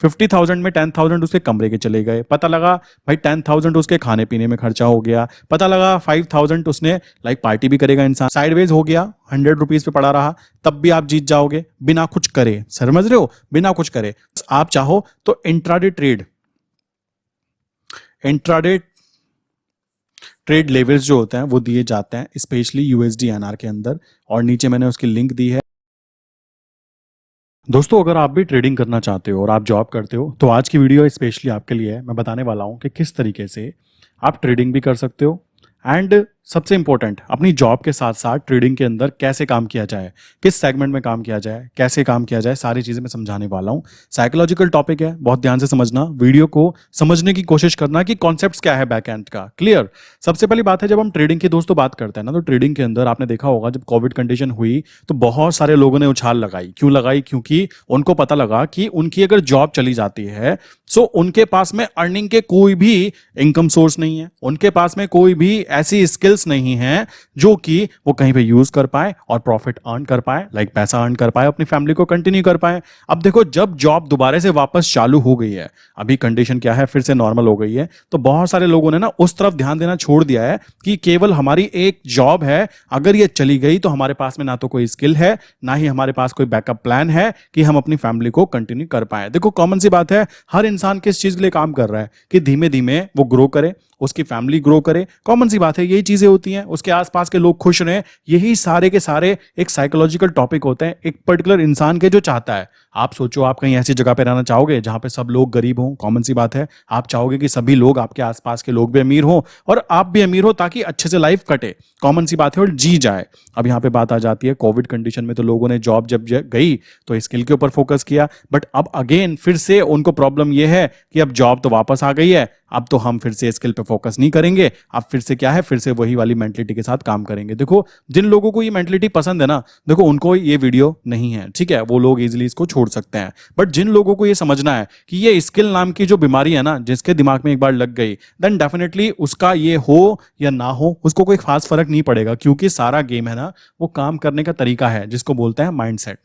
50,000 में 10,000 उसके कमरे के चले गए, पता लगा भाई 10,000 उसके खाने पीने में खर्चा हो गया, पता लगा 5,000 उसने लाइक पार्टी भी करेगा इंसान, साइडवेज हो गया, 100 रुपीज पे पड़ा रहा, तब भी आप जीत जाओगे बिना कुछ करे। समझ रहे हो, बिना कुछ करे। आप चाहो तो इंट्राडे ट्रेड लेवल्स जो होते हैं वो दिए जाते हैं, स्पेशली यूएसडी एनआर के अंदर, और नीचे मैंने उसकी लिंक दी है। दोस्तों अगर आप भी ट्रेडिंग करना चाहते हो और आप जॉब करते हो तो आज की वीडियो स्पेशली आपके लिए है। मैं बताने वाला हूं कि किस तरीके से आप ट्रेडिंग भी कर सकते हो एंड सबसे इंपॉर्टेंट अपनी जॉब के साथ साथ ट्रेडिंग के अंदर कैसे काम किया जाए, किस सेगमेंट में काम किया जाए, कैसे काम किया जाए, सारी चीजें मैं समझाने वाला हूं। साइकोलॉजिकल टॉपिक है, बहुत ध्यान से समझना, वीडियो को समझने की कोशिश करना कि कॉन्सेप्ट्स क्या है बैक एंड का। क्लियर। सबसे पहली बात है, जब हम ट्रेडिंग की दोस्तों बात करते हैं ना, तो ट्रेडिंग के अंदर आपने देखा होगा जब कोविड कंडीशन हुई तो बहुत सारे लोगों ने उछाल लगाई। क्यों लगाई? क्योंकि उनको पता लगा कि उनकी अगर जॉब चली जाती है सो उनके पास में अर्निंग के कोई भी इनकम सोर्स नहीं है, उनके पास में कोई भी ऐसी स्किल्स नहीं है जो कि वो कहीं पे यूज कर पाए और प्रॉफिट अर्न कर पाए, लाइक पैसा अर्न कर पाए, अपनी फैमिली को कंटिन्यू कर पाए। अब देखो जब जॉब दोबारा से वापस चालू हो गई है, अभी कंडीशन क्या है, फिर से नॉर्मल हो गई है, तो बहुत सारे लोगों ने ना उस तरफ ध्यान देना छोड़ दिया है कि केवल हमारी एक जॉब है, अगर ये चली गई तो हमारे पास में ना तो कोई स्किल है ना ही हमारे पास कोई बैकअप प्लान है कि हम अपनी फैमिली को कंटिन्यू कर पाए। देखो कॉमन सी बात है, हर इंसान किस चीज के लिए काम कर रहा है कि धीमे धीमे वो ग्रो करे, उसकी फैमिली ग्रो करे। कॉमन सी बात है, यही चीजें होती हैं, उसके आसपास के लोग खुश रहें, यही सारे के सारे एक साइकोलॉजिकल टॉपिक होते हैं एक पर्टिकुलर इंसान के जो चाहता है। आप सोचो, आप कहीं ऐसी जगह पे रहना चाहोगे जहां पे सब लोग गरीब हों? कॉमन सी बात है, आप चाहोगे कि सभी लोग, आपके आसपास के लोग भी अमीर हों और आप भी अमीर हो ताकि अच्छे से लाइफ कटे। कॉमन सी बात है, और जी जाए। अब यहाँ पे बात आ जाती है, कोविड कंडीशन में तो लोगों ने जॉब जब गई तो स्किल के ऊपर फोकस किया, बट अब अगेन फिर से उनको प्रॉब्लम यह है कि अब जॉब तो वापस आ गई है, अब तो हम फिर से स्किल पे फोकस नहीं करेंगे, अब फिर से क्या है, फिर से वही वाली मेंटलिटी के साथ काम करेंगे। देखो जिन लोगों को ये मेंटलिटी पसंद है ना, देखो उनको ये वीडियो नहीं है, ठीक है, वो लोग इजीली इसको छोड़ सकते हैं। बट जिन लोगों को ये समझना है कि ये स्किल नाम की जो बीमारी है ना, जिसके दिमाग में एक बार लग गई, देन डेफिनेटली उसका ये हो या ना हो उसको कोई खास फर्क नहीं पड़ेगा, क्योंकि सारा गेम है ना वो काम करने का तरीका है जिसको बोलते हैं माइंडसेट।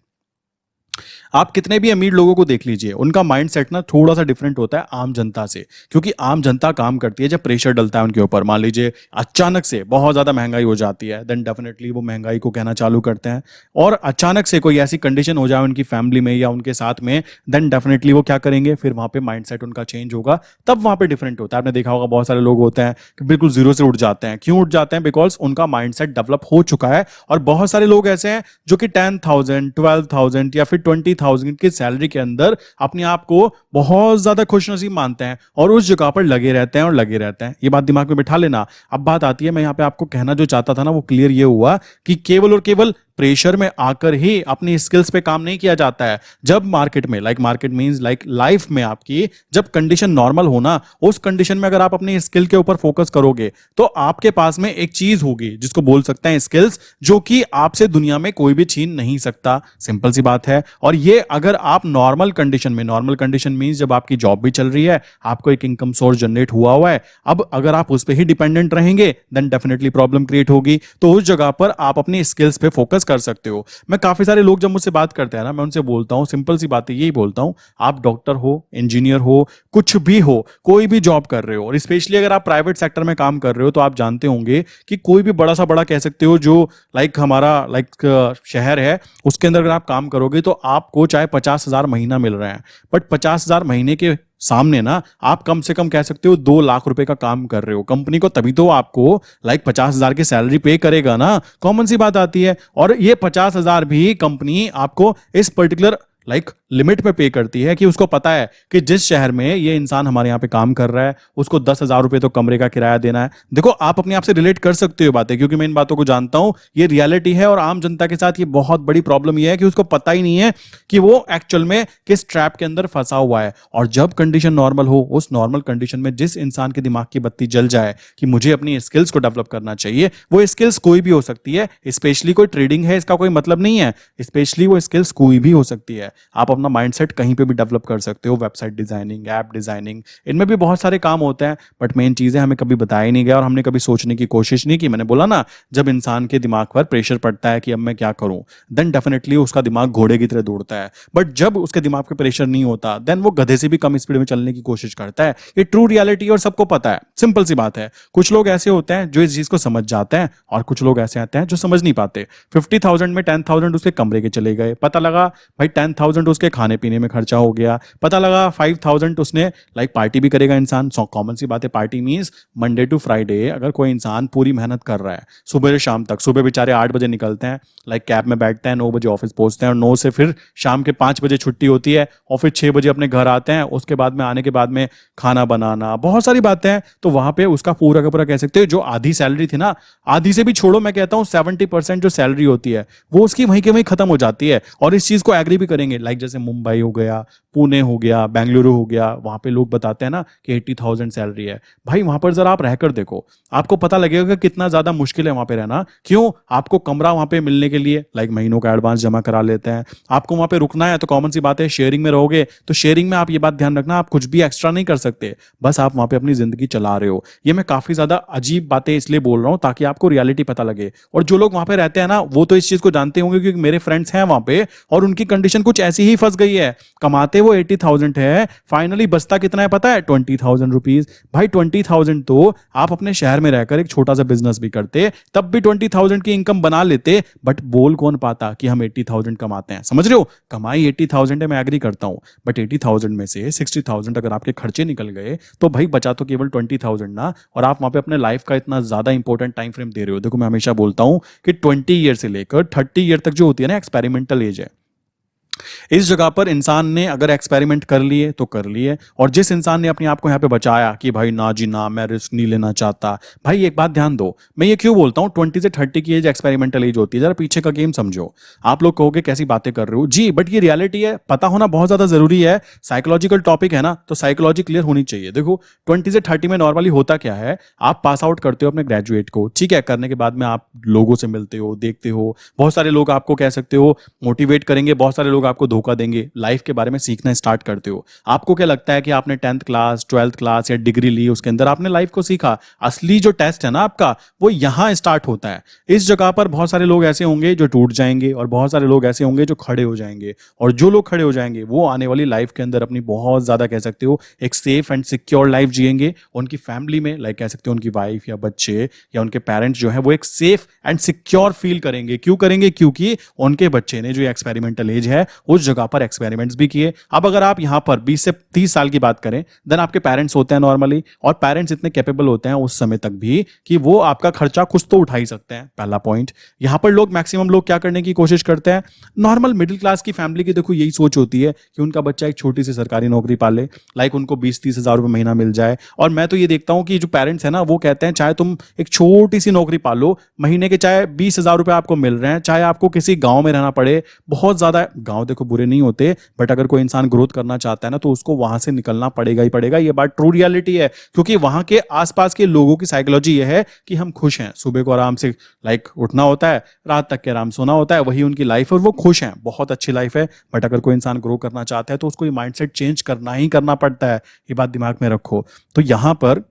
आप कितने भी अमीर लोगों को देख लीजिए, उनका माइंडसेट ना थोड़ा सा डिफरेंट होता है आम जनता से, क्योंकि आम जनता काम करती है जब प्रेशर डलता है उनके ऊपर। मान लीजिए अचानक से बहुत ज्यादा महंगाई हो जाती है, देन डेफिनेटली वो महंगाई को कहना चालू करते हैं, और अचानक से कोई ऐसी कंडीशन हो जाए उनकी फैमिली में या उनके साथ में, देन डेफिनेटली वो क्या करेंगे, फिर वहां पे माइंडसेट उनका चेंज होगा, तब वहां पे डिफरेंट होता है। आपने देखा होगा बहुत सारे लोग होते हैं कि बिल्कुल जीरो से उठ जाते हैं। क्यों उठ जाते हैं? बिकॉज उनका माइंडसेट डेवलप हो चुका है। और बहुत सारे लोग ऐसे हैं जो कि 10,000, 12,000 या फिर 20,000 की सैलरी के अंदर अपने आप को बहुत ज्यादा खुशनसीब मानते हैं और उस जगह पर लगे रहते हैं और लगे रहते हैं। ये बात दिमाग में बिठा लेना। अब बात आती है, मैं यहां पे आपको कहना जो चाहता था ना वो क्लियर ये हुआ कि केवल और केवल प्रेशर में आकर ही अपनी स्किल्स पे काम नहीं किया जाता है। जब मार्केट में, like market means like life में आपकी जब कंडीशन नॉर्मल हो ना, उस कंडीशन में अगर आप अपनी स्किल के ऊपर फोकस करोगे तो आपके पास में एक चीज होगी जिसको बोल सकते हैं स्किल्स, जो कि आपसे दुनिया में कोई भी छीन नहीं सकता। सिंपल सी बात है। और ये अगर आप नॉर्मल कंडीशन में, नॉर्मल कंडीशन मींस जब आपकी जॉब भी चल रही है, आपको एक इनकम सोर्स जनरेट हुआ है, अब अगर आप उस पर ही डिपेंडेंट रहेंगे देन डेफिनेटली प्रॉब्लम क्रिएट होगी। तो उस जगह पर आप अपनी स्किल्स पे फोकस कर सकते हो। मैं काफी सारे लोग जब मुझसे बात करते हैं ना, मैं उनसे बोलता हूं, सिंपल सी बात है, यही बोलता हूं, आप डॉक्टर हो, इंजीनियर हो, कुछ भी हो, कोई भी जॉब कर रहे हो, और स्पेशली अगर आप प्राइवेट सेक्टर में काम कर रहे हो तो आप जानते होंगे कि कोई भी बड़ा सा बड़ा कह सकते हो जो लाइक हमारा शहर है, उसके अंदर अगर आप काम करोगे तो आपको चाहे 50,000 महीना मिल रहा है, बट 50,000 महीने के सामने ना आप कम से कम कह सकते हो 2 लाख रुपए का काम कर रहे हो। कंपनी को तभी तो आपको लाइक 50,000 की सैलरी पे करेगा ना। कॉमन सी बात आती है। और ये 50,000 भी कंपनी आपको इस पर्टिकुलर लाइक लिमिट में पे करती है कि उसको पता है कि जिस शहर में ये इंसान हमारे यहाँ पे काम कर रहा है उसको 10,000 रुपए तो कमरे का किराया देना है। देखो आप अपने आप से रिलेट कर सकते हो बातें, क्योंकि मैं इन बातों को जानता हूं, ये रियलिटी है। और आम जनता के साथ ये बहुत बड़ी प्रॉब्लम ये है कि उसको पता ही नहीं है कि वो एक्चुअल में किस ट्रैप के अंदर फंसा हुआ है। और जब कंडीशन नॉर्मल हो, उस नॉर्मल कंडीशन में जिस इंसान के दिमाग की बत्ती जल जाए कि मुझे अपनी स्किल्स को डेवलप करना चाहिए, वो स्किल्स कोई भी हो सकती है, स्पेशली कोई ट्रेडिंग है इसका कोई मतलब नहीं है, स्पेशली वो स्किल्स कोई भी हो सकती है। आप अपना माइंडसेट कहीं पे भी डेवलप कर सकते हो, वेबसाइट डिजाइनिंग, ऐप डिजाइनिंग, इनमें भी बहुत सारे काम होते हैं, बट मेन चीज़ें हमें कभी बताया ही नहीं गया और हमने कभी सोचने की कोशिश नहीं की। मैंने बोला ना, जब इंसान के दिमाग पर प्रेशर पड़ता है कि अब मैं क्या करूं, देन डेफिनेटली उसका दिमाग घोड़े की तरह दौड़ता है, बट जब उसके दिमाग पे प्रेशर नहीं होता देन वो गधे से भी कम स्पीड में चलने की कोशिश करता है। ये ट्रू रियलिटी और सबको पता है, सिंपल सी बात है। कुछ लोग ऐसे होते हैं जो इस चीज को समझ जाते हैं और कुछ लोग ऐसे आते हैं जो समझ नहीं पाते। 50,000 में 10,000 उसके कमरे के चले गए, पता लगा भाई 10,000 उसके खाने पीने में खर्चा हो गया, पता लगा 5,000 उसने लाइक पार्टी भी करेगा इंसान, कॉमन सी बात है। Party means Monday to Friday अगर कोई इंसान पूरी मेहनत कर रहा है सुबह से शाम तक, सुबह बेचारे 8 बजे निकलते हैं, लाइक कैब में बैठते हैं, 9 बजे ऑफिस पहुंचते हैं और 9 से फिर शाम के 5 बजे छुट्टी होती है और फिर 6 बजे अपने घर आते हैं। उसके बाद में आने के बाद में खाना बनाना, बहुत सारी बातें हैं, तो वहां पे उसका पूरा का पूरा कह सकते हो जो आधी सैलरी थी ना, आधी से भी छोड़ो, मैं कहता हूं 70% जो सैलरी होती है वो उसकी वहीं के वहीं खत्म हो जाती है। और इस चीज को एग्री भी करेंगे, लाइक जैसे मुंबई हो गया, पुणे हो गया, बेंगलुरु हो गया, वहां पे लोग बताते हैं ना कि 80,000 सैलरी है। भाई वहां पर जरा आप रहकर देखो, आपको पता लगेगा कि कितना ज्यादा मुश्किल है वहां पे रहना। क्यों? आपको कमरा वहां पे मिलने के लिए लाइक महीनों का एडवांस जमा करा लेते हैं, आपको वहां पे रुकना है तो कॉमन सी बात है शेयरिंग में रहोगे, तो शेयरिंग में आप ये बात ध्यान रखना आप कुछ भी एक्स्ट्रा नहीं कर सकते, बस आप वहां पे अपनी जिंदगी चला रहे हो। ये मैं काफी ज्यादा अजीब बातें इसलिए बोल रहा हूं ताकि आपको रियलिटी पता लगे। और जो लोग वहां पे रहते हैं ना वो तो इस चीज को जानते होंगे क्योंकि मेरे फ्रेंड्स हैं वहां पे और उनकी कंडीशन कुछ ऐसी ही फंस गई है। कमाते वो 80,000 है, फाइनली बचता कितना है पता है? 20,000 रुपीज। भाई 20,000 तो आप अपने शहर में रहकर एक छोटा सा बिजनेस भी करते तब भी 20,000 की इनकम बना लेते, बट बोल कौन पाता कि हम 80,000 कमाते हैं। समझ रहे हो? कमाई 80,000 है, मैं एग्री करता हूं, बट 80,000 में से 60,000 अगर आपके खर्चे निकल गए तो भाई बचा तो केवल 20,000 ना। और आप वहां पे अपने लाइफ का इतना ज्यादा इंपॉर्टेंट टाइम फ्रेम दे रहे हो। देखो मैं हमेशा बोलता हूं कि 20 ईयर से लेकर 30 ईयर तक जो होती है ना एक्सपेरिमेंटल एज है। इस जगह पर इंसान ने अगर एक्सपेरिमेंट कर लिए तो कर लिए, और जिस इंसान ने अपने आप को यहां पे बचाया कि भाई ना जी ना, मैं रिस्क नहीं लेना चाहता। भाई एक बात ध्यान दो, मैं ये क्यों बोलता हूं 20 से 30 की एज एक्सपेरिमेंटल एज होती है। जरा पीछे का गेम समझो। आप लोग कहोगे कैसी बातें कर रहे हो जी, बट ये रियलिटी है, पता होना बहुत ज्यादा जरूरी है। साइकोलॉजिकल टॉपिक है ना, तो साइकोलॉजी क्लियर होनी चाहिए। देखो 20 से 30 में नॉर्मली होता क्या है, आप पास आउट करते हो अपने ग्रेजुएट को, ठीक है, करने के बाद में आप लोगों से मिलते हो, देखते हो, बहुत सारे लोग आपको कह सकते हो मोटिवेट करेंगे, बहुत सारे लोग आपको धोखा देंगे, लाइफ के बारे में सीखना स्टार्ट करते हो। आपको क्या लगता है कि आपने 10th क्लास 12th क्लास या डिग्री ली, उसके अंदर आपने लाइफ को सीखा। असली जो टेस्ट है ना आपका वो यहां स्टार्ट होता है। इस जगह पर बहुत सारे लोग ऐसे होंगे जो टूट जाएंगे और बहुत सारे लोग ऐसे होंगे जो खड़े हो जाएंगे, और जो लोग खड़े हो जाएंगे वो आने वाली लाइफ के अंदर अपनी बहुत ज्यादा कह सकते हो एक सेफ एंड सिक्योर लाइफ जिएंगे। उनकी फैमिली में लाइक कह सकते हो उनकी वाइफ या बच्चे या उनके पेरेंट्स जो है वो एक सेफ एंड सिक्योर फील करेंगे। क्यों करेंगे? क्योंकि उनके बच्चे ने जो एक्सपेरिमेंटल एज है उस जगह पर एक्सपेरिमेंट्स भी किए। अब अगर आप यहां पर 20 से 30 साल की बात करें, देन आपके पेरेंट्स होते हैं नॉर्मली, और पेरेंट्स इतने कैपेबल होते हैं उस समय तक भी कि वो आपका खर्चा कुछ तो उठा ही सकते हैं। पहला पॉइंट। यहां पर लोग मैक्सिमम लोग क्या करने की कोशिश करते हैं, नॉर्मल मिडिल क्लास की फैमिली की देखो यही सोच होती है कि उनका बच्चा एक छोटी सी सरकारी नौकरी पाले, लाइक उनको 20-30 हजार रुपए महीना मिल जाए। और मैं तो ये देखता हूं कि जो पेरेंट्स है ना वो कहते हैं चाहे तुम एक छोटी सी नौकरी पालो, महीने के चाहे 20,000 रुपए आपको मिल रहे हैं, चाहे आपको किसी गांव में रहना पड़े, बहुत ज्यादा गांव देखो बुरे नहीं होते, बट अगर कोई इंसान ग्रोथ करना चाहता है ना तो उसको वहां से निकलना पड़ेगा ही पड़ेगा। ये बात ट्रू रियलिटी है, क्योंकि वहां के आसपास के लोगों की साइकोलॉजी ये है कि हम खुश हैं, सुबह को आराम से लाइक उठना होता है, रात तक के आराम सोना होता है, वही उनकी लाइफ है और वो खुश हैं, बहुत अच्छी लाइफ है। बट अगर कोई इंसान ग्रो करना चाहता है तो उसको ये माइंडसेट चेंज करना ही करना पड़ता है। ये बात दिमाग में रखो। तो यहां पर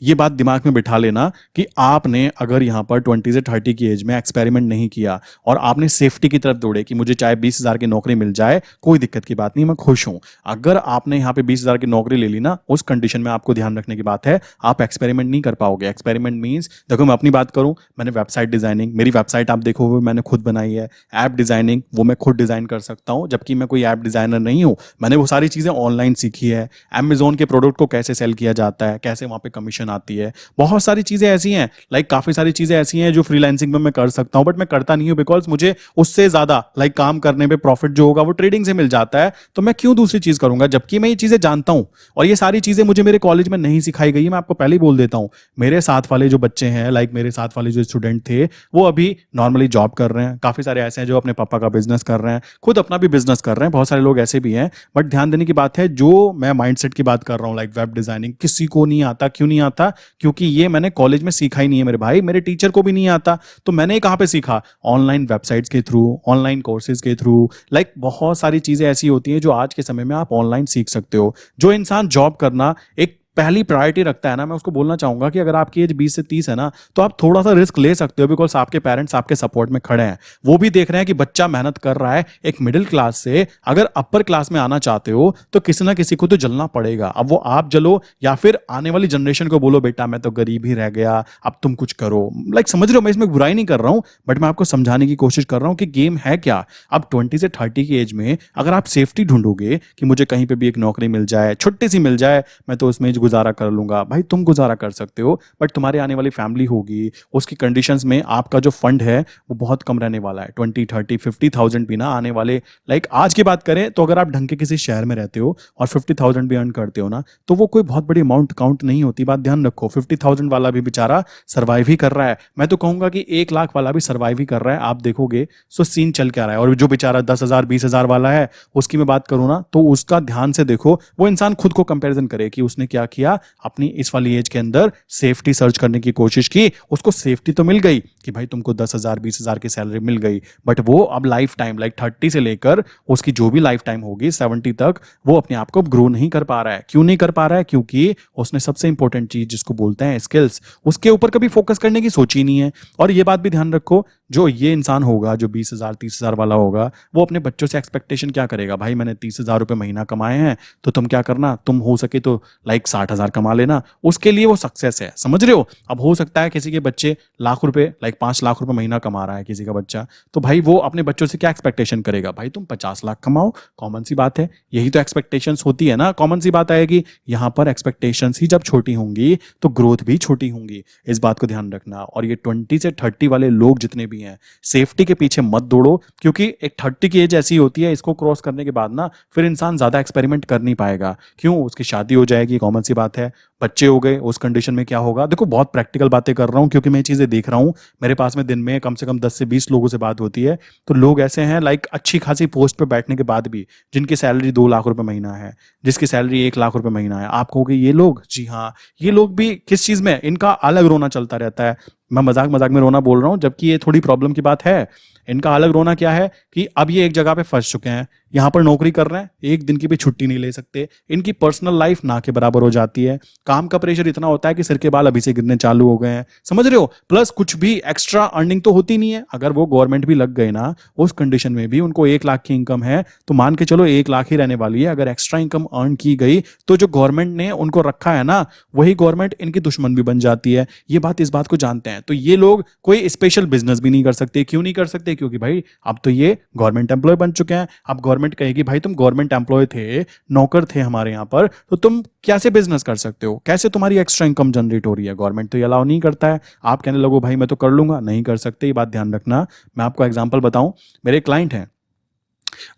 ये बात दिमाग में बिठा लेना कि आपने अगर यहां पर 20 से 30 की एज में एक्सपेरिमेंट नहीं किया और आपने सेफ्टी की तरफ दौड़े कि मुझे चाहे 20,000 की नौकरी मिल जाए, कोई दिक्कत की बात नहीं, मैं खुश हूं। अगर आपने यहां पे 20,000 की नौकरी ले ली ना, उस कंडीशन में आपको ध्यान रखने की बात है, आप एक्सपेरिमेंट नहीं कर पाओगे। एक्सपेरिमेंट मीन्स, देखो मैं अपनी बात करूं, मैंने वेबसाइट डिजाइनिंग, मेरी वेबसाइट आप देखो वो मैंने खुद बनाई है। ऐप डिजाइनिंग वो मैं खुद डिजाइन कर सकता हूं, जबकि मैं कोई ऐप डिजाइनर नहीं हूं। मैंने वो सारी चीजें ऑनलाइन सीखी है। अमेजोन के प्रोडक्ट को कैसे सेल किया जाता है, कैसे वहां पे कमीशन आती है, बहुत सारी चीजें ऐसी हैं, लाइक काफी सारी चीजें ऐसी हैं जो फ्रीलांसिंग में मैं कर सकता हूं, बट मैं करता नहीं हूं बिकॉज मुझे उससे ज्यादा लाइक काम करने पे प्रॉफिट जो होगा वो ट्रेडिंग से मिल जाता है। तो मैं क्यों दूसरी चीज करूंगा, जबकि मैं ये चीजें जानता हूं और ये सारी चीजें मुझे मेरे कॉलेज में नहीं सिखाई गई। मैं आपको पहले ही बोल देता हूं, मेरे साथ वाले जो बच्चे हैं, लाइक मेरे साथ वाले जो स्टूडेंट थे, वो अभी नॉर्मली जॉब कर रहे हैं। काफी सारे ऐसे हैं जो अपने पापा का बिजनेस कर रहे हैं, खुद अपना भी बिजनेस कर रहे हैं, बहुत सारे लोग ऐसे भी हैं। बट ध्यान देने की बात है, जो मैं माइंडसेट की बात कर रहा हूं, लाइक वेब डिजाइनिंग किसी को नहीं आता। क्यों नहीं आता? आता, क्योंकि ये मैंने कॉलेज में सीखा ही नहीं है मेरे भाई, मेरे टीचर को भी नहीं आता। तो मैंने कहाँ पे सीखा? ऑनलाइन वेबसाइट्स के थ्रू, ऑनलाइन कोर्सेज के थ्रू। लाइक बहुत सारी चीजें ऐसी होती हैं जो आज के समय में आप ऑनलाइन सीख सकते हो। जो इंसान जॉब करना एक पहली प्रायोरिटी रखता है ना, मैं उसको बोलना चाहूंगा कि अगर आपकी एज 20 से 30 है ना, तो आप थोड़ा सा रिस्क ले सकते हो, बिकॉज आपके पेरेंट्स आपके सपोर्ट में खड़े हैं। वो भी देख रहे हैं कि बच्चा मेहनत कर रहा है। एक मिडिल क्लास से अगर अपर क्लास में आना चाहते हो तो किसी ना किसी को तो जलना पड़ेगा। अब वो आप जलो या फिर आने वाली जनरेशन को बोलो बेटा मैं तो गरीब ही रह गया, अब तुम कुछ करो। लाइक समझ रहे हो, मैं इसमें बुराई नहीं कर रहा हूं, बट मैं आपको समझाने की कोशिश कर रहा हूं कि गेम है क्या। अब 20 से 30 की एज में अगर आप सेफ्टी ढूंढोगे कि मुझे कहीं पे भी एक नौकरी मिल जाए, छुट्टी सी मिल जाए, मैं तो उसमें गुजारा कर लूंगा, भाई तुम गुजारा कर सकते हो, बट तुम्हारी आने वाली फैमिली होगी, उसकी कंडीशंस में आपका जो फंड है वो बहुत कम रहने वाला है। 20, 30, 50,000 भी ना आने वाले, लाइक आज की बात करें तो अगर आप ढंग के किसी शहर में रहते हो और 50,000 भी अर्न करते हो ना, तो वो कोई बहुत बड़ी अमाउंट काउंट नहीं होती। बात ध्यान रखो, 50,000 वाला भी बेचारा सर्वाइव ही कर रहा है। मैं तो कहूंगा कि 1 लाख वाला भी सर्वाइव ही कर रहा है। आप देखोगे सो सीन चल क्या रहा है। और जो बेचारा 10,000 20,000 वाला है, उसकी मैं बात करूं ना, तो उसका ध्यान से देखो, वो इंसान खुद को कंपैरिजन करे कि उसने क्या किया अपनी इस वाली एज के अंदर। सेफ्टी सर्च करने की कोशिश की, उसको सेफ्टी तो मिल गई कि भाई तुमको 10,000 20,000 की सैलरी मिल गई, बट वो अब लाइफ टाइम, लाइक 30 से लेकर उसकी जो भी लाइफ टाइम होगी 70 तक, वो अपने आप को ग्रो नहीं कर पा रहा है। क्यों नहीं कर पा रहा है? क्योंकि उसने सबसे इंपॉर्टेंट चीज जिसको बोलते हैं स्किल्स, उसके ऊपर कभी फोकस करने की सोची नहीं है। और ये बात भी ध्यान रखो, जो ये इंसान होगा जो 20,000 30,000 वाला होगा, वो अपने बच्चों से एक्सपेक्टेशन क्या करेगा? भाई मैंने 30,000 रुपए महीना कमाए हैं, तो तुम क्या करना, तुम हो सके तो लाइक 60,000 कमा लेना। उसके लिए वो सक्सेस है, समझ रहे हो? अब हो सकता है किसी के बच्चे लाख रुपए, लाइक 5 लाख रुपए महीना कमा रहा है किसी का बच्चा, तो भाई वो अपने बच्चों से क्या एक्सपेक्टेशन करेगा? भाई तुम 50 लाख कमाओ, कॉमन सी बात है, यही तो एक्सपेक्टेशंस होती है ना, कॉमन सी बात आएगी। यहां पर एक्सपेक्टेशंस ही जब छोटी होंगी तो ग्रोथ भी छोटी होंगी, इस बात को ध्यान रखना। और ये 20 से 30 वाले लोग जितने भी हैं, सेफ्टी के पीछे मत दौड़ो, क्योंकि एक 30 की एज ऐसी होती है, इसको क्रॉस करने के बाद ना फिर इंसान ज्यादा एक्सपेरिमेंट कर नहीं पाएगा। क्यों? उसकी शादी हो जाएगी, कॉमन सी बात है, बच्चे हो गए, उस कंडीशन में क्या होगा? देखो बहुत प्रैक्टिकल बातें कर रहा हूं क्योंकि मैं ये चीजें देख रहा हूं। मेरे पास में दिन में कम से कम 10 से 20 लोगों से बात होती है, तो लोग ऐसे हैं लाइक अच्छी खासी पोस्ट पे बैठने के बाद भी, जिनकी सैलरी 2 लाख रुपए महीना है, जिसकी सैलरी 1 लाख रुपए महीना है। आप कहोगे ये लोग? जी हाँ, ये लोग भी किस चीज में, इनका अलग रोना चलता रहता है। मैं मजाक मजाक में रोना बोल रहा हूं, जबकि ये थोड़ी प्रॉब्लम की बात है। इनका अलग रोना क्या है कि अब ये एक जगह पे फंस चुके हैं, यहां पर नौकरी कर रहे हैं, एक दिन की भी छुट्टी नहीं ले सकते, इनकी पर्सनल लाइफ ना के बराबर हो जाती है, काम का प्रेशर इतना होता है कि सिर के बाल अभी से गिरने चालू हो गए हैं, समझ रहे हो? प्लस कुछ भी एक्स्ट्रा अर्निंग तो होती नहीं है। अगर वो गवर्नमेंट भी लग गए ना, उस कंडीशन में भी उनको 1 लाख की इनकम है, तो मान के चलो 1 लाख ही रहने वाली है। अगर एक्स्ट्रा इनकम अर्न की गई तो जो गवर्नमेंट ने उनको रखा है ना, वही गवर्नमेंट इनकी दुश्मन भी बन जाती है। ये बात, इस बात को जानते हैं। तो ये लोग कोई स्पेशल बिजनेस भी नहीं कर सकते। क्यों नहीं कर सकते? क्योंकि भाई अब तो ये गवर्नमेंट एम्प्लॉय बन चुके हैं। अब गवर्नमेंट कहेगी भाई तुम गवर्नमेंट एम्प्लॉय थे, नौकर थे हमारे यहाँ पर, तो तुम कैसे बिजनेस कर सकते हो? कैसे तुम्हारी एक्स्ट्रा इनकम जनरेट हो रही है? गवर्नमेंट तो ये अलाउ नहीं करता है। आप कहने लगो भाई मैं तो कर लूंगा, नहीं कर सकते, ये बात ध्यान रखना। मैं आपको एग्जांपल बताऊं, मेरे क्लाइंट हैं,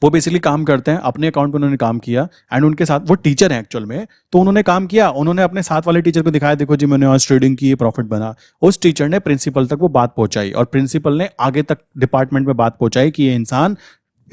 वो बेसिकली काम करते हैं, अपने अकाउंट पे उन्होंने काम किया, एंड उनके साथ वो टीचर हैं एक्चुअल में, तो उन्होंने काम किया, उन्होंने अपने साथ वाले टीचर को दिखाया, देखो जी मैंने आज ट्रेडिंग की, प्रॉफिट बना। उस टीचर ने प्रिंसिपल तक वो बात पहुंचाई, और प्रिंसिपल ने आगे तक डिपार्टमेंट में बात पहुंचाई कि ये इंसान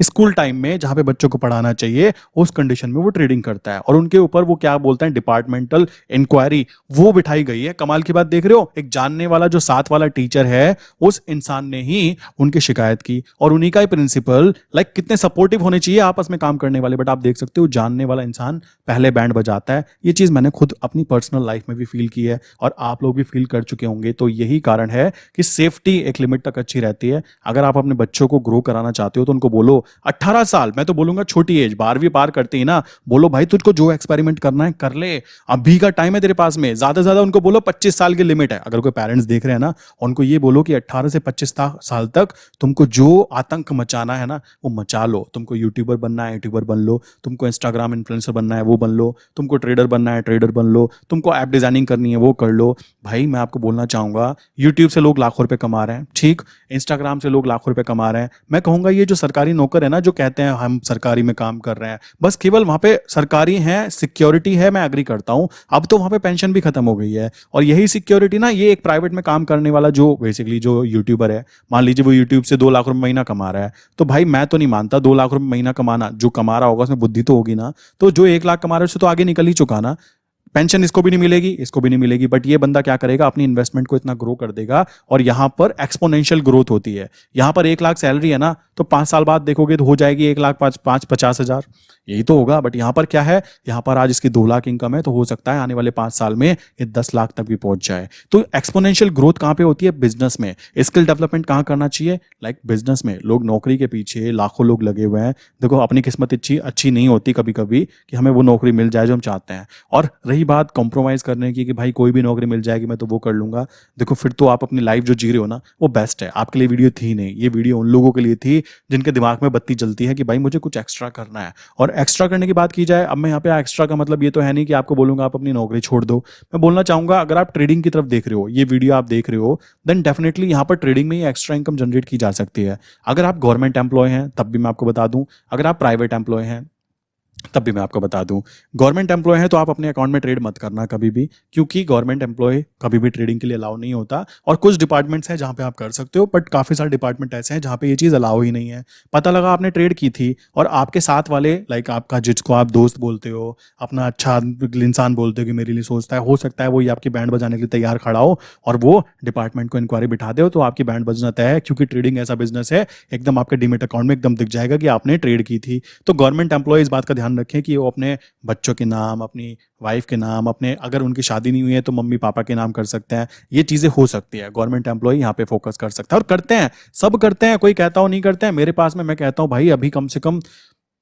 स्कूल टाइम में जहां पे बच्चों को पढ़ाना चाहिए उस कंडीशन में वो ट्रेडिंग करता है। और उनके ऊपर वो क्या बोलते हैं, डिपार्टमेंटल इंक्वायरी वो बिठाई गई है। कमाल की बात देख रहे हो, एक जानने वाला जो साथ वाला टीचर है, उस इंसान ने ही उनकी शिकायत की, और उन्हीं का ही प्रिंसिपल। लाइक कितने सपोर्टिव होने चाहिए आपस में काम करने वाले, बट आप देख सकते हो जानने वाला इंसान पहले बैंड बजाता है। ये चीज मैंने खुद अपनी पर्सनल लाइफ में भी फील की है, और आप लोग भी फील कर चुके होंगे। तो यही कारण है कि सेफ्टी एक लिमिट तक अच्छी रहती है। अगर आप अपने बच्चों को ग्रो कराना चाहते हो तो उनको बोलो 18 साल, मैं तो बोलूंगा छोटी एज, 12वीं पार करते ही ना, बोलो भाई तुझको जो एक्सपेरिमेंट करना है कर ले, अभी का टाइम है तेरे पास में। ज्यादा से ज्यादा उनको बोलो 25 साल की लिमिट है। अगर कोई पेरेंट्स देख रहे हैं ना, उनको ये बोलो कि 18 से 25 साल तक तुमको जो आतंक मचाना है ना, वो मचा लो। तुमको यूट्यूबर बनना है, यूट्यूबर बन लो। तुमको इंस्टाग्राम इन्फ्लुएंसर बनना है, वो बन लो। तुमको ट्रेडर बनना है, ट्रेडर बन लो। तुमको ऐप डिजाइनिंग करनी है, वो कर लो। भाई मैं आपको बोलना चाहूंगा, यूट्यूब से लोग लाखों रुपए कमा रहे हैं, ठीक, इंस्टाग्राम से लोग लाखों रुपए कमा रहे हैं। मैं कहूंगा ये जो सरकारी नौकर है ना, जो कहते हैं हम सरकारी में काम कर रहे हैं, बस केवल वहां पे सरकारी है, सिक्योरिटी है, मैं एग्री करता हूं। अब तो वहां पे पेंशन भी खत्म हो गई है, और यही सिक्योरिटी ना, ये एक प्राइवेट में काम करने वाला जो बेसिकली जो यूट्यूबर है, मान लीजिए वो यूट्यूब से 2 लाख रुपए महीना कमा रहा है, तो भाई मैं तो नहीं मानता 2 लाख रुपए महीना कमाना, जो कमा रहा होगा उसमें बुद्धि तो होगी ना, तो जो 1 लाख कमा रहा है उससे तो आगे निकल ही चुका ना। पेंशन इसको भी नहीं मिलेगी, इसको भी नहीं मिलेगी, बट ये बंदा क्या करेगा, अपनी इन्वेस्टमेंट को इतना ग्रो कर देगा। और यहाँ पर एक्सपोनेंशियल ग्रोथ होती है। यहाँ पर 1 लाख सैलरी है ना, तो 5 साल बाद देखोगे तो हो जाएगी 1,50,000। यही तो होगा। बट यहाँ पर क्या है, यहाँ पर आज इसकी 2 लाख इनकम है, तो हो सकता है आने वाले 5 साल में ये 10 लाख तक भी पहुंच जाए। तो एक्सपोनेंशियल ग्रोथ कहाँ पे होती है, बिजनेस में। स्किल डेवलपमेंट कहाँ करना चाहिए, लाइक बिजनेस में। लोग नौकरी के पीछे लाखों लोग लगे हुए हैं। देखो अपनी किस्मत इतनी अच्छी नहीं होती कभी कभी कि हमें वो नौकरी मिल जाए जो हम चाहते हैं। और रही बात कॉम्प्रोमाइज करने की कि भाई कोई भी नौकरी मिल जाएगी मैं तो वो कर लूंगा, देखो फिर तो आप अपनी लाइफ जो जी रहे हो ना वो बेस्ट है। आपके लिए वीडियो थी नहीं, ये वीडियो उन लोगों के लिए थी जिनके दिमाग में बत्ती जलती है कि भाई मुझे कुछ एक्स्ट्रा करना है। और एक्स्ट्रा करने की बात की जाए, अब मैं यहाँ पे एक्स्ट्रा का मतलब ये तो है नहीं कि आपको बोलूंगा आप अपनी नौकरी छोड़ दो। मैं बोलना चाहूंगा अगर आप ट्रेडिंग की तरफ देख रहे हो, ये वीडियो आप देख रहे हो, देन डेफिनेटली यहाँ पर ट्रेडिंग में ही एक्स्ट्रा इनकम जनरेट की जा सकती है। अगर आप गवर्नमेंट एम्प्लॉय हैं तब भी मैं आपको बता दूं, अगर आप प्राइवेट एम्प्लॉय हैं तब भी मैं आपको बता दूं। गवर्नमेंट एम्प्लॉय है तो आप अपने अकाउंट में ट्रेड मत करना कभी भी, क्योंकि गवर्नमेंट एम्प्लॉय कभी भी ट्रेडिंग के लिए अलाउ नहीं होता। और कुछ डिपार्टमेंट्स हैं जहां पे आप कर सकते हो, बट काफी सारे डिपार्टमेंट ऐसे हैं जहां पे ये चीज अलाउ ही नहीं है। पता लगा आपने ट्रेड की थी और आपके साथ वाले, लाइक आपका जिसको आप दोस्त बोलते हो, अपना अच्छा इंसान बोलते हो कि मेरे लिए सोचता है, हो सकता है वो ये आपकी बैंड बजाने के लिए तैयार खड़ा हो और वो डिपार्टमेंट को इंक्वायरी बिठा दे तो आपकी बैंड बजना तय है। क्योंकि ट्रेडिंग ऐसा बिजनेस है, एकदम आपके डीमेट अकाउंट में एकदम दिख जाएगा कि आपने ट्रेड की थी। तो गवर्नमेंट एम्प्लॉय इस बात का ध्यान रखें कि वो अपने बच्चों के नाम, अपनी वाइफ के नाम, अपने अगर उनकी शादी नहीं हुई है तो मम्मी पापा के नाम कर सकते हैं। ये चीजें हो सकती है, गवर्नमेंट एम्प्लॉय यहाँ पे फोकस कर सकता है। और करते हैं, सब करते हैं, कोई कहता हो नहीं करते हैं। मेरे पास में मैं कहता हूँ भाई अभी कम से कम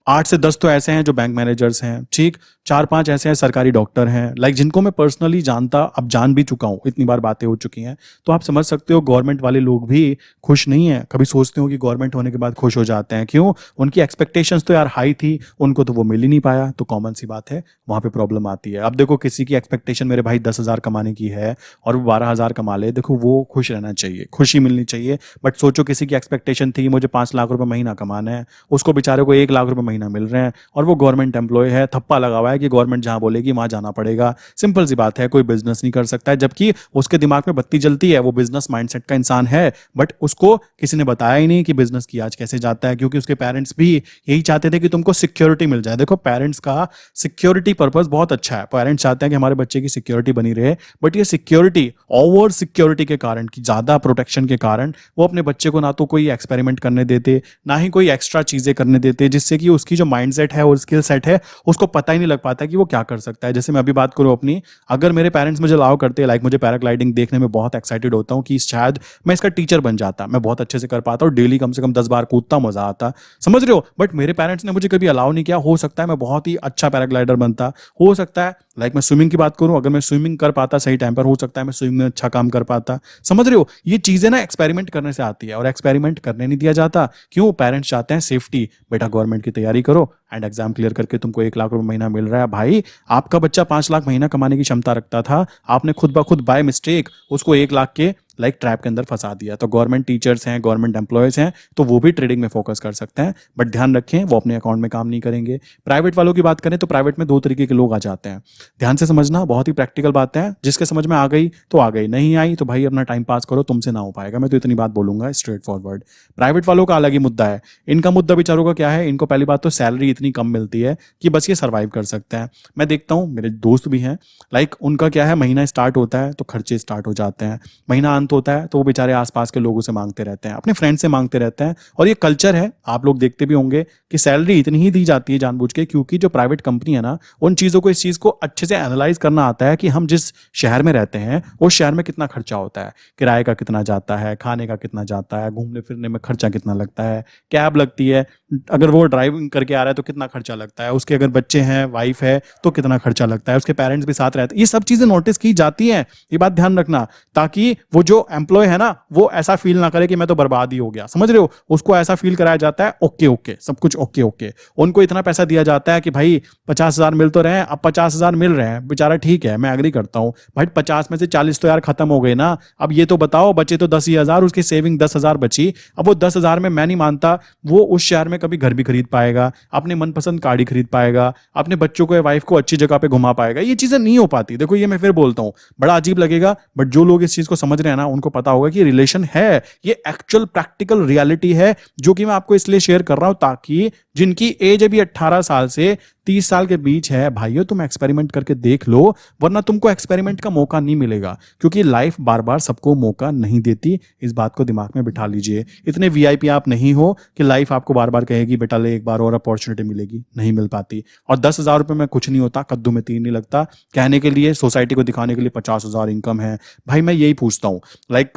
8 से 10 तो ऐसे हैं जो बैंक मैनेजर्स हैं, ठीक, 4-5 ऐसे हैं सरकारी डॉक्टर हैं, लाइक जिनको मैं पर्सनली जानता, अब जान भी चुका हूँ, इतनी बार बातें हो चुकी हैं। तो आप समझ सकते हो गवर्नमेंट वाले लोग भी खुश नहीं है। कभी सोचते हो कि गवर्नमेंट होने के बाद खुश हो जाते हैं, क्यों, उनकी एक्सपेक्टेशंस तो यार हाई थी, उनको तो वो मिल ही नहीं पाया। तो कॉमन सी बात है, वहां पे प्रॉब्लम आती है। अब देखो किसी की एक्सपेक्टेशन मेरे भाई 10,000 कमाने की है और वो 12,000 कमा ले, देखो वो खुश रहना चाहिए, खुशी मिलनी चाहिए। बट सोचो किसी की एक्सपेक्टेशन थी मुझे 5 लाख रुपए महीना कमाना है, उसको बेचारे को 1 लाख रुपए महीना मिल रहे हैं और वो गवर्नमेंट एम्प्लॉय है, थप्पा लगा हुआ है कि गवर्नमेंट जहां बोलेगी वहां जाना पड़ेगा। सिंपल सी बात है, कोई बिजनेस नहीं कर सकता है। जबकि उसके दिमाग में बत्ती जलती है, वो बिजनेस माइंडसेट का इंसान है, बट उसको किसी ने बताया ही नहीं कि बिजनेस किया आज कैसे जाता है। क्योंकि उसके पेरेंट्स भी यही चाहते थे कि तुमको सिक्योरिटी मिल जाए। देखो पेरेंट्स का सिक्योरिटी पर्पस बहुत अच्छा है, पेरेंट्स चाहते हैं कि हमारे बच्चे की सिक्योरिटी बनी रहे। बट ये सिक्योरिटी, ओवर सिक्योरिटी के कारण, की ज्यादा प्रोटेक्शन के कारण, वो अपने बच्चे को ना तो कोई एक्सपेरिमेंट करने देते, ना ही कोई एक्स्ट्रा चीजें करने देते, जिससे कि उसकी जो माइंडसेट है और स्किल सेट है उसको पता ही नहीं लग पाता कि वो क्या कर सकता है। जैसे मैं अभी बात करूं अपनी, अगर मेरे पेरेंट्स मुझे अलाउ करते, लाइक मुझे पैराग्लाइडिंग देखने में बहुत एक्साइटेड होता हूं कि शायद मैं इसका टीचर बन जाता, मैं बहुत अच्छे से कर पाता और डेली कम से कम 10 बार कूदता, मजा आता, समझ रहे हो। बट मेरे पेरेंट्स ने मुझे कभी अलाउ नहीं किया। हो सकता है मैं बहुत ही अच्छा पैराग्लाइडर बनता, हो सकता है, लाइक मैं स्विमिंग की बात करूं, अगर मैं स्विमिंग कर पाता सही टाइम पर, हो सकता है मैं स्विमिंग में अच्छा काम कर पाता, समझ रहे हो। ये चीजें ना एक्सपेरिमेंट करने से आती है और एक्सपेरिमेंट करने नहीं दिया जाता। क्यों, पेरेंट्स चाहते हैं सेफ्टी, बेटा गवर्नमेंट की तैयारी करो एंड एग्जाम क्लियर करके तुमको 1 लाख रुपए महीना मिल रहा है। भाई आपका बच्चा 5 लाख महीना कमाने की क्षमता रखता था, आपने खुद ब खुद बाय मिस्टेक उसको 1 लाख के लाइक ट्रैप के अंदर फंसा दिया। तो गवर्नमेंट टीचर्स हैं, गवर्नमेंट एम्प्लॉयज हैं, तो वो भी ट्रेडिंग में फोकस कर सकते हैं, बट ध्यान रखें वो अपने अकाउंट में काम नहीं करेंगे। प्राइवेट वालों की बात करें तो प्राइवेट में 2 तरीके के लोग आ जाते हैं। ध्यान से समझना, बहुत ही प्रैक्टिकल बात है, जिसके समझ में आ गई तो आ गई, नहीं आई तो भाई अपना टाइम पास करो, तुमसे ना हो पाएगा। मैं तो इतनी बात बोलूंगा स्ट्रेट फॉरवर्ड। प्राइवेट वालों का अलग ही मुद्दा है। इनका मुद्दा बेचारों का क्या है, इनको पहली बात तो सैलरी इतनी कम मिलती है कि बस ये सर्वाइव कर सकते हैं। मैं देखता हूँ मेरे दोस्त भी हैं, लाइक उनका क्या है, महीना स्टार्ट होता है तो खर्चे स्टार्ट हो जाते हैं, महीना अंत होता है तो वो बेचारे आसपास के लोगों से मांगते रहते हैं, अपने फ्रेंड से मांगते रहते हैं। और ये कल्चर है, आप लोग देखते भी होंगे कि सैलरी इतनी ही दी जाती है जानबूझ के, क्योंकि जो प्राइवेट कंपनी है ना, उन चीजों को, इस चीज को अच्छे से एनालाइज करना आता है कि हम जिस शहर में रहते हैं उस शहर में कितना खर्चा होता है, किराए का कितना जाता है, खाने का कितना जाता है, घूमने फिरने में खर्चा कितना लगता है, कैब लगती है, अगर वो ड्राइविंग करके आ रहा है तो कितना खर्चा लगता है, उसके अगर बच्चे हैं, वाइफ है तो कितना खर्चा लगता है, उसके पेरेंट्स भी साथ रहते हैं। ये सब चीजें नोटिस की जाती हैं, ये बात ध्यान रखना, ताकि वो जो एम्प्लॉय है ना वो ऐसा फील ना करे कि मैं तो बर्बाद ही हो गया, समझ रहे हो। उसको ऐसा फील कराया जाता है ओके ओके, सब कुछ ओके ओके। उनको इतना पैसा दिया जाता है कि भाई 50,000 मिल तो रहे हैं, अब 50,000 मिल रहे हैं, बेचारा ठीक है, मैं एग्री करता हूं भाई, 50 में से 40 तो यार खत्म हो गए ना। अब ये तो बताओ, बचे तो 10,000, उसकी सेविंग 10,000 बची। अब वो 10,000 में मैं नहीं मानता वो उस शहर में कभी घर भी खरीद पाएगा, अपने मनपसंद गाड़ी खरीद पाएगा, अपने बच्चों को या वाइफ को अच्छी जगह पे घुमा पाएगा। ये चीजें नहीं हो पाती। देखो ये मैं फिर बोलता हूं, बड़ा अजीब लगेगा, बट जो लोग इस चीज को समझ रहे हैं ना उनको पता होगा कि रिलेशन है, ये एक्चुअल प्रैक्टिकल रियलिटी है, जो कि मैं आपको इसलिए शेयर कर रहा हूं ताकि जिनकी एज अभी 18 साल से 30 साल के बीच है भाइयों, तुम एक्सपेरिमेंट करके देख लो, वरना तुमको एक्सपेरिमेंट का मौका नहीं मिलेगा, क्योंकि लाइफ बार बार सबको मौका नहीं देती। इस बात को दिमाग में बिठा लीजिए। इतने वीआईपी आप नहीं हो कि लाइफ आपको बार बार कहेगी बेटा ले एक बार और अपॉर्चुनिटी मिलेगी, नहीं मिल पाती। और 10,000 रुपये में कुछ नहीं होता, कद्दू में तीर नहीं लगता। कहने के लिए, सोसाइटी को दिखाने के लिए 50,000 इनकम है। भाई मैं यही पूछता हूँ, लाइक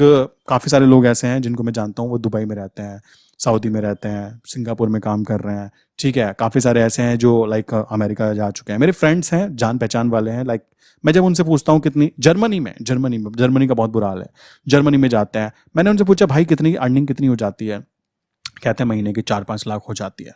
काफ़ी सारे लोग ऐसे हैं जिनको मैं जानता हूँ, वो दुबई में रहते हैं, सऊदी में रहते हैं, सिंगापुर में काम कर रहे हैं, ठीक है। काफ़ी सारे ऐसे हैं जो लाइक अमेरिका जा चुके हैं, मेरे फ्रेंड्स हैं, जान पहचान वाले हैं। लाइक मैं जब उनसे पूछता हूँ कितनी, जर्मनी का बहुत बुरा हाल है, जर्मनी में जाते हैं, मैंने उनसे पूछा भाई कितनी अर्निंग कितनी हो जाती है, कहते हैं महीने की 4-5 लाख हो जाती है।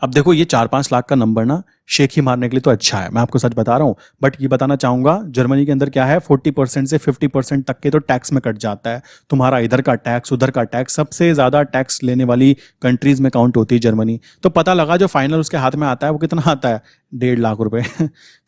अब देखो ये 4-5 लाख का नंबर ना शेख ही मारने के लिए तो अच्छा है, मैं आपको सच बता रहा हूँ, बट ये बताना चाहूंगा जर्मनी के अंदर क्या है, 40% से 50% तक के तो टैक्स में कट जाता है। तुम्हारा इधर का टैक्स, उधर का टैक्स, सबसे ज्यादा टैक्स लेने वाली कंट्रीज में काउंट होती है जर्मनी। तो पता लगा जो फाइनल उसके हाथ में आता है वो कितना आता है, 1.5 लाख रुपए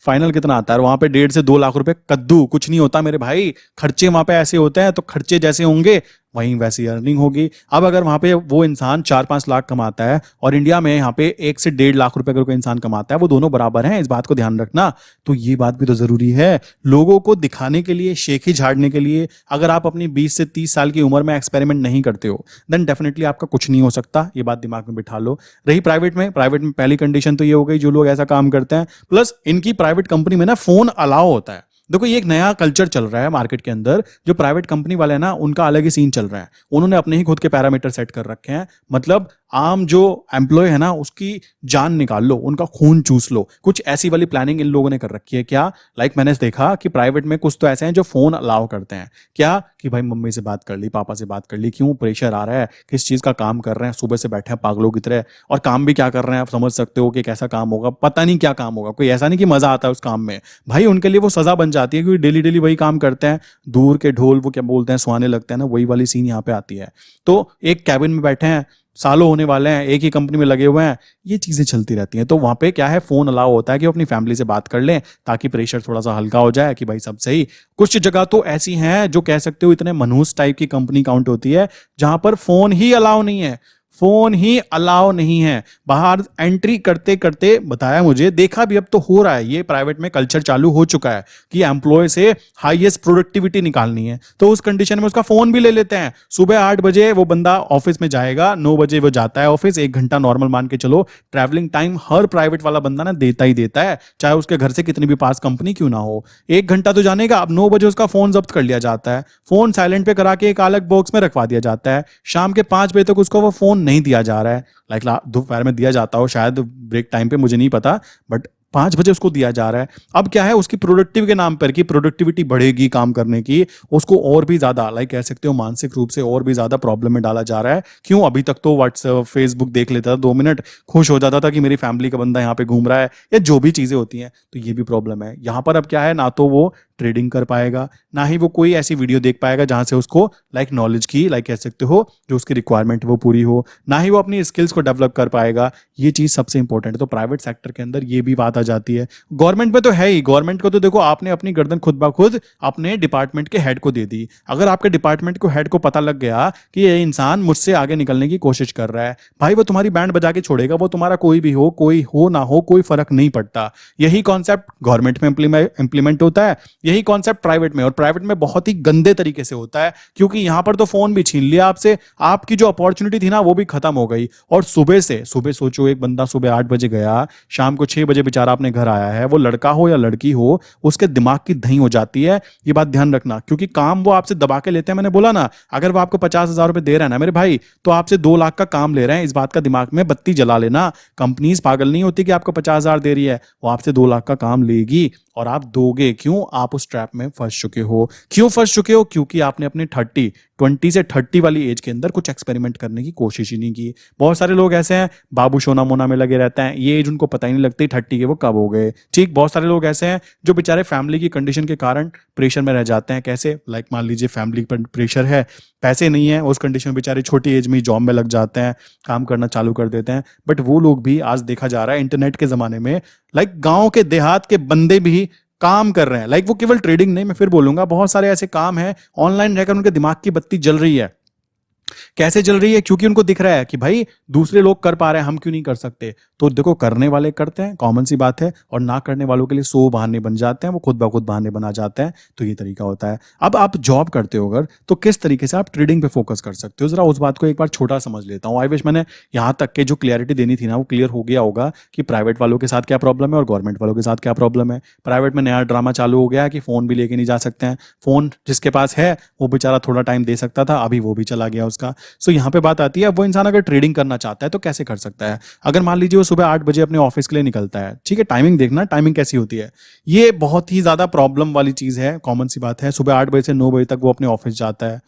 फाइनल कितना आता है, और वहां पे 1.5 से 2 लाख रुपए कद्दू, कुछ नहीं होता मेरे भाई। खर्चे वहां पे ऐसे होते हैं, तो खर्चे जैसे होंगे वहीं वैसी अर्निंग होगी। अब अगर वहां पे वो इंसान 4-5 लाख कमाता है और इंडिया में यहाँ पे 1 से 1.5 लाख रुपए अगर कोई इंसान कमाता है, वो दोनों बराबर हैं, इस बात को ध्यान रखना। तो ये बात भी तो जरूरी है, लोगों को दिखाने के लिए, शेखी झाड़ने के लिए अगर आप अपनी 20 से 30 साल की उम्र में एक्सपेरिमेंट नहीं करते हो, देन डेफिनेटली आपका कुछ नहीं हो सकता। ये बात दिमाग में बिठा लो। रही प्राइवेट में पहली कंडीशन तो ये हो गई, जो लोग ऐसा काम करते हैं, प्लस इनकी प्राइवेट कंपनी में ना फोन अलाउ होता है। देखो ये एक नया कल्चर चल रहा है मार्केट के अंदर, जो प्राइवेट कंपनी वाले हैं ना, उनका अलग ही सीन चल रहा है। उन्होंने अपने ही खुद के पैरामीटर सेट कर रखे हैं, मतलब आम जो एम्प्लॉय है ना उसकी जान निकाल लो, उनका खून चूस लो, कुछ ऐसी वाली प्लानिंग इन लोगों ने कर रखी है। क्या, लाइक मैंने देखा कि प्राइवेट में कुछ तो ऐसे हैं जो फोन अलाउ करते हैं, क्या कि भाई मम्मी से बात कर ली, पापा से बात कर ली, क्यों प्रेशर आ रहा है, किस चीज का काम कर रहे हैं, सुबह से बैठे हैं पागलों की तरह, और काम भी क्या कर रहे हैं आप समझ सकते हो कि कैसा काम होगा, पता नहीं क्या काम होगा। कोई ऐसा नहीं कि मजा आता है उस काम में, भाई उनके लिए वो सजा बन जाती है, क्योंकि डेली डेली वही काम करते हैं, दूर के ढोल वो क्या बोलते हैं सुहाने लगते हैं ना, वही वाली सीन यहाँ पे आती है। तो एक कैबिन में बैठे हैं, सालों होने वाले हैं, एक ही कंपनी में लगे हुए हैं, ये चीजें चलती रहती हैं। तो वहां पे क्या है, फोन अलाउ होता है कि वो अपनी फैमिली से बात कर लें, ताकि प्रेशर थोड़ा सा हल्का हो जाए कि भाई सब सही। कुछ जगह तो ऐसी हैं जो कह सकते हो इतने मनहूस टाइप की कंपनी काउंट होती है, जहां पर फोन ही अलाउ नहीं है, फोन ही अलाउ नहीं है। बाहर एंट्री करते करते बताया मुझे, देखा भी अब तो हो रहा है, ये प्राइवेट में कल्चर चालू हो चुका है कि एम्प्लॉय से हाईएस्ट प्रोडक्टिविटी निकालनी है, तो उस कंडीशन में उसका फोन भी ले लेते हैं। सुबह 8 बजे वो बंदा ऑफिस में जाएगा, 9 बजे वो जाता है ऑफिस, 1 घंटा नॉर्मल मान के चलो ट्रैवलिंग टाइम हर प्राइवेट वाला बंदा ना देता ही देता है, चाहे उसके घर से कितनी भी पास कंपनी क्यों ना हो। 1 घंटा तो जानेगा। अब 9 बजे उसका फोन जब्त कर लिया जाता है, फोन साइलेंट पे करा के एक अलग बॉक्स में रखवा दिया जाता है। शाम के 5 बजे तक उसको वो फोन नहीं दिया जा रहा है, लाइक दोपहर में दिया जाता हो शायद ब्रेक टाइम पे, मुझे नहीं पता, बट 5 बजे उसको दिया जा रहा है। अब क्या है, उसकी प्रोडक्टिव के नाम पर कि प्रोडक्टिविटी बढ़ेगी काम करने की, उसको और भी ज्यादा लाइक कह सकते हो मानसिक रूप से और भी ज्यादा प्रॉब्लम में डाला जा रहा है। क्यों, अभी तक तो व्हाट्सएप फेसबुक देख लेता था 2 मिनट, खुश हो जाता था कि मेरी फैमिली का बंदा यहाँ पे घूम रहा है, या जो भी चीजें होती हैं। तो ये भी प्रॉब्लम है यहाँ पर। अब क्या है, ना तो वो ट्रेडिंग कर पाएगा, ना ही वो कोई ऐसी वीडियो देख पाएगा जहां से उसको लाइक नॉलेज की लाइक कह सकते हो जो उसकी रिक्वायरमेंट है वो पूरी हो, ना ही वो अपनी स्किल्स को डेवलप कर पाएगा। ये चीज सबसे इंपॉर्टेंट है। तो प्राइवेट सेक्टर के अंदर ये भी बात आ जाती है। गवर्नमेंट में तो है ही, गवर्नमेंट को तो देखो आपने अपनी गर्दन खुद ब खुद अपने डिपार्टमेंट के हेड को दे दी। अगर आपके डिपार्टमेंट को हेड को पता लग गया कि ये इंसान मुझसे आगे निकलने की कोशिश कर रहा है, भाई वो तुम्हारी बैंड बजा के छोड़ेगा, वो तुम्हारा कोई भी हो, कोई हो ना हो, कोई फर्क नहीं पड़ता। यही कॉन्सेप्ट गवर्नमेंट में इंप्लीमेंट होता है, यही कॉन्सेप्ट प्राइवेट में, और प्राइवेट में बहुत ही गंदे तरीके से होता है, क्योंकि यहां पर तो फोन भी छीन लिया आपसे, आपकी जो अपॉर्चुनिटी थी ना वो भी खत्म हो गई। और सुबह सोचो, एक बंदा सुबह 8 बजे गया, शाम को 6 बजे बेचारा अपने घर आया है, वो लड़का हो या लड़की हो, उसके दिमाग की दही हो जाती है। ये बात ध्यान रखना, क्योंकि काम वो आपसे दबा के लेते हैं। मैंने बोला ना, अगर वो आपको 50,000 रुपए दे रहा है ना मेरे भाई, तो आपसे 2 लाख का काम ले रहे हैं। इस बात का दिमाग में बत्ती जला लेना। कंपनीज पागल नहीं होती कि आपको 50,000 दे रही है, वो आपसे 2 लाख का काम लेगी और आप दोगे। क्यों, आप उस ट्रैप में फंस चुके हो। क्यों फंस चुके हो, क्योंकि आपने अपने 20 से 30 वाली एज के अंदर कुछ एक्सपेरिमेंट करने की कोशिश ही नहीं की। बहुत सारे लोग ऐसे हैं बाबू सोना मोना में लगे रहते हैं, ये एज उनको पता ही नहीं लगती 30 के वो कब हो गए। ठीक, बहुत सारे लोग ऐसे हैं जो बेचारे फैमिली की कंडीशन के कारण प्रेशर में रह जाते हैं। कैसे, लाइक मान लीजिए फैमिली पर प्रेशर है, पैसे नहीं है, उस कंडीशन में बेचारे छोटी एज में जॉब में लग जाते हैं, काम करना चालू कर देते हैं। बट वो लोग भी आज देखा जा रहा है इंटरनेट के जमाने में, लाइक गांव के देहात के बंदे भी काम कर रहे हैं। लाइक वो केवल ट्रेडिंग नहीं, मैं फिर बोलूंगा बहुत सारे ऐसे काम हैं ऑनलाइन रहकर उनके दिमाग की बत्ती जल रही है। कैसे चल रही है? क्योंकि उनको दिख रहा है कि भाई दूसरे लोग कर पा रहे हैं, हम क्यों नहीं कर सकते। तो देखो, करने वाले करते हैं, कॉमन सी बात है, और ना करने वालों के लिए 100 बहाने बन जाते हैं, वो खुद ब खुद बहाने बना जाते हैं। तो ये तरीका होता है। अब आप जॉब करते हो अगर, तो किस तरीके से आप ट्रेडिंग पे फोकस कर सकते हो, जरा उस बात को एक बार छोटा समझ लेता हूँ। आई विश मैंने यहाँ तक के जो क्लियरिटी देनी थी ना, वो क्लियर हो गया होगा कि प्राइवेट वालों के साथ क्या प्रॉब्लम है और गवर्नमेंट वालों के साथ क्या प्रॉब्लम है। प्राइवेट में नया ड्रामा चालू हो गया है कि फोन भी लेके नहीं जा सकते हैं। फोन जिसके पास है वो बेचारा थोड़ा टाइम दे सकता था, अभी वो भी चला गया उसका। सो यहाँ पे बात आती है, अब वो इंसान अगर ट्रेडिंग करना चाहता है तो कैसे कर सकता है। अगर मान लीजिए वो सुबह 8 बजे अपने ऑफिस के लिए निकलता है, ठीक है, टाइमिंग देखना टाइमिंग कैसी होती है। ये बहुत ही ज्यादा प्रॉब्लम वाली चीज है, कॉमन सी बात है। सुबह 8 बजे से 9 बजे तक वो अपने ऑफिस जाता है,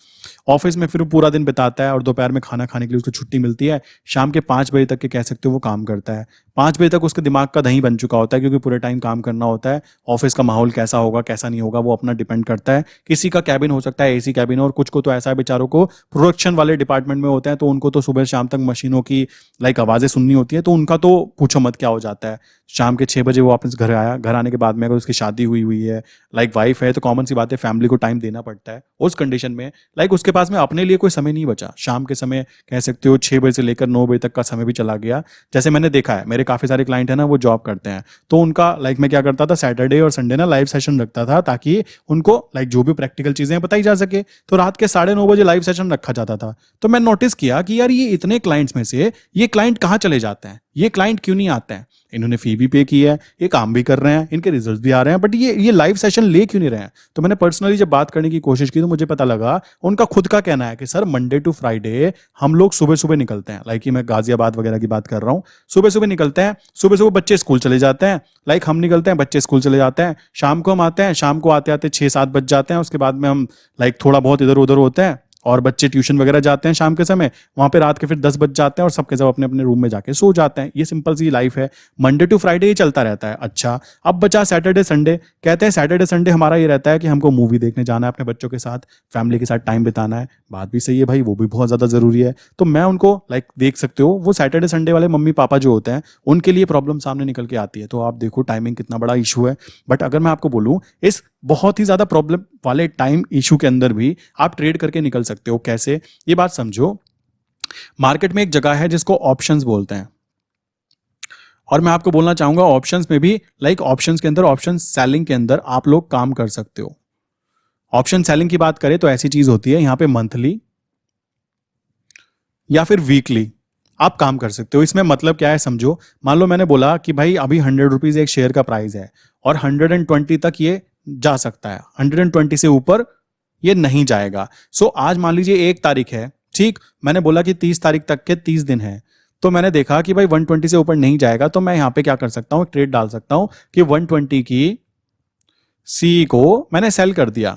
ऑफिस में फिर वो पूरा दिन बिताता है, और दोपहर में खाना खाने के लिए उसको छुट्टी मिलती है। शाम के 5 बजे तक के कह सकते हो वो काम करता है। 5 बजे तक उसके दिमाग का दही बन चुका होता है, क्योंकि पूरे टाइम काम करना होता है। ऑफिस का माहौल कैसा होगा कैसा नहीं होगा वो अपना डिपेंड करता है। किसी का कैबिन हो सकता है एसी कैबिन, और कुछ को तो ऐसा है बेचारों को प्रोडक्शन वाले डिपार्टमेंट में होते हैं, तो उनको तो सुबह शाम तक मशीनों की आवाजें सुननी होती है, तो उनका तो पूछो मत क्या हो जाता है। शाम के 6 बजे वो वापस घर आया, घर आने के बाद में अगर उसकी शादी हुई हुई है, वाइफ है, तो कॉमन सी बात है फैमिली को टाइम देना पड़ता है। उस कंडीशन में उसके पास में अपने लिए कोई समय नहीं बचा। शाम के समय कह सकते हो 6 बजे से लेकर 9 बजे तक का समय भी चला गया। जैसे मैंने देखा है, मेरे काफी सारे क्लाइंट है ना, वो जॉब करते हैं, तो उनका मैं क्या करता था, सैटरडे और संडे ना लाइव सेशन रखता था, ताकि उनको जो भी प्रैक्टिकल चीजें बताई जा सके। तो रात के 9:30 बजे लाइव सेशन रखा जाता था। तो मैं नोटिस किया कि यार ये इतने क्लाइंट्स में से ये क्लाइंट कहाँ चले जाते हैं, ये क्लाइंट क्यों नहीं आते हैं। इन्होंने फी भी पे की है, ये काम भी कर रहे हैं, इनके रिजल्ट भी आ रहे हैं, बट ये लाइव सेशन ले क्यों नहीं रहे हैं। तो मैंने पर्सनली जब बात करने की कोशिश की तो मुझे पता लगा उनका खुद का कहना है कि सर मंडे टू फ्राइडे हम लोग सुबह सुबह निकलते हैं। ये मैं गाजियाबाद वगैरह की बात कर रहा हूँ। सुबह सुबह निकलते हैं, सुबह सुबह बच्चे स्कूल चले जाते हैं। हम निकलते हैं, बच्चे स्कूल चले जाते हैं, शाम को हम आते हैं, शाम को आते आते 6-7 बज जाते हैं। उसके बाद में हम थोड़ा बहुत इधर उधर होते हैं, और बच्चे ट्यूशन वगैरह जाते हैं शाम के समय, वहां पे रात के फिर 10 बज जाते हैं, और सबके सब अपने अपने रूम में जाके सो जाते हैं। ये सिंपल सी लाइफ है, मंडे टू फ्राइडे ये चलता रहता है। अच्छा, अब बचा सैटरडे संडे। कहते हैं सैटरडे संडे हमारा ये रहता है कि हमको मूवी देखने जाना है अपने बच्चों के साथ, फैमिली के साथ टाइम बिताना है। बात भी सही है भाई, वो भी बहुत ज्यादा जरूरी है। तो मैं उनको देख सकते हो, वो सैटरडे संडे वाले मम्मी पापा जो होते हैं उनके लिए प्रॉब्लम सामने निकल के आती है। तो आप देखो टाइमिंग कितना बड़ा इशू है। बट अगर मैं आपको बोलूं, इस बहुत ही ज्यादा प्रॉब्लम वाले टाइम इशू के अंदर भी आप ट्रेड करके निकल सकते हो। कैसे, ये बात समझो। मार्केट में एक जगह है जिसको ऑप्शंस बोलते हैं, और मैं आपको बोलना चाहूंगा ऑप्शंस में भी ऑप्शंस के अंदर, ऑप्शन सेलिंग के अंदर आप लोग काम कर सकते हो। ऑप्शन सेलिंग की बात करें तो ऐसी चीज होती है, यहां पे मंथली या फिर वीकली आप काम कर सकते हो। इसमें मतलब क्या है समझो। मान लो मैंने बोला कि भाई अभी 100 रुपीज एक शेयर का प्राइस है, और 120 तक ये जा सकता है, 120 से ऊपर ये नहीं जाएगा। सो आज मान लीजिए 1 तारीख है, ठीक, मैंने बोला कि 30 तारीख तक के 30 दिन है। तो मैंने देखा कि भाई 120 से ऊपर नहीं जाएगा, तो मैं यहां पे क्या कर सकता हूं, एक ट्रेड डाल सकता हूं कि 120 की सी को मैंने सेल कर दिया,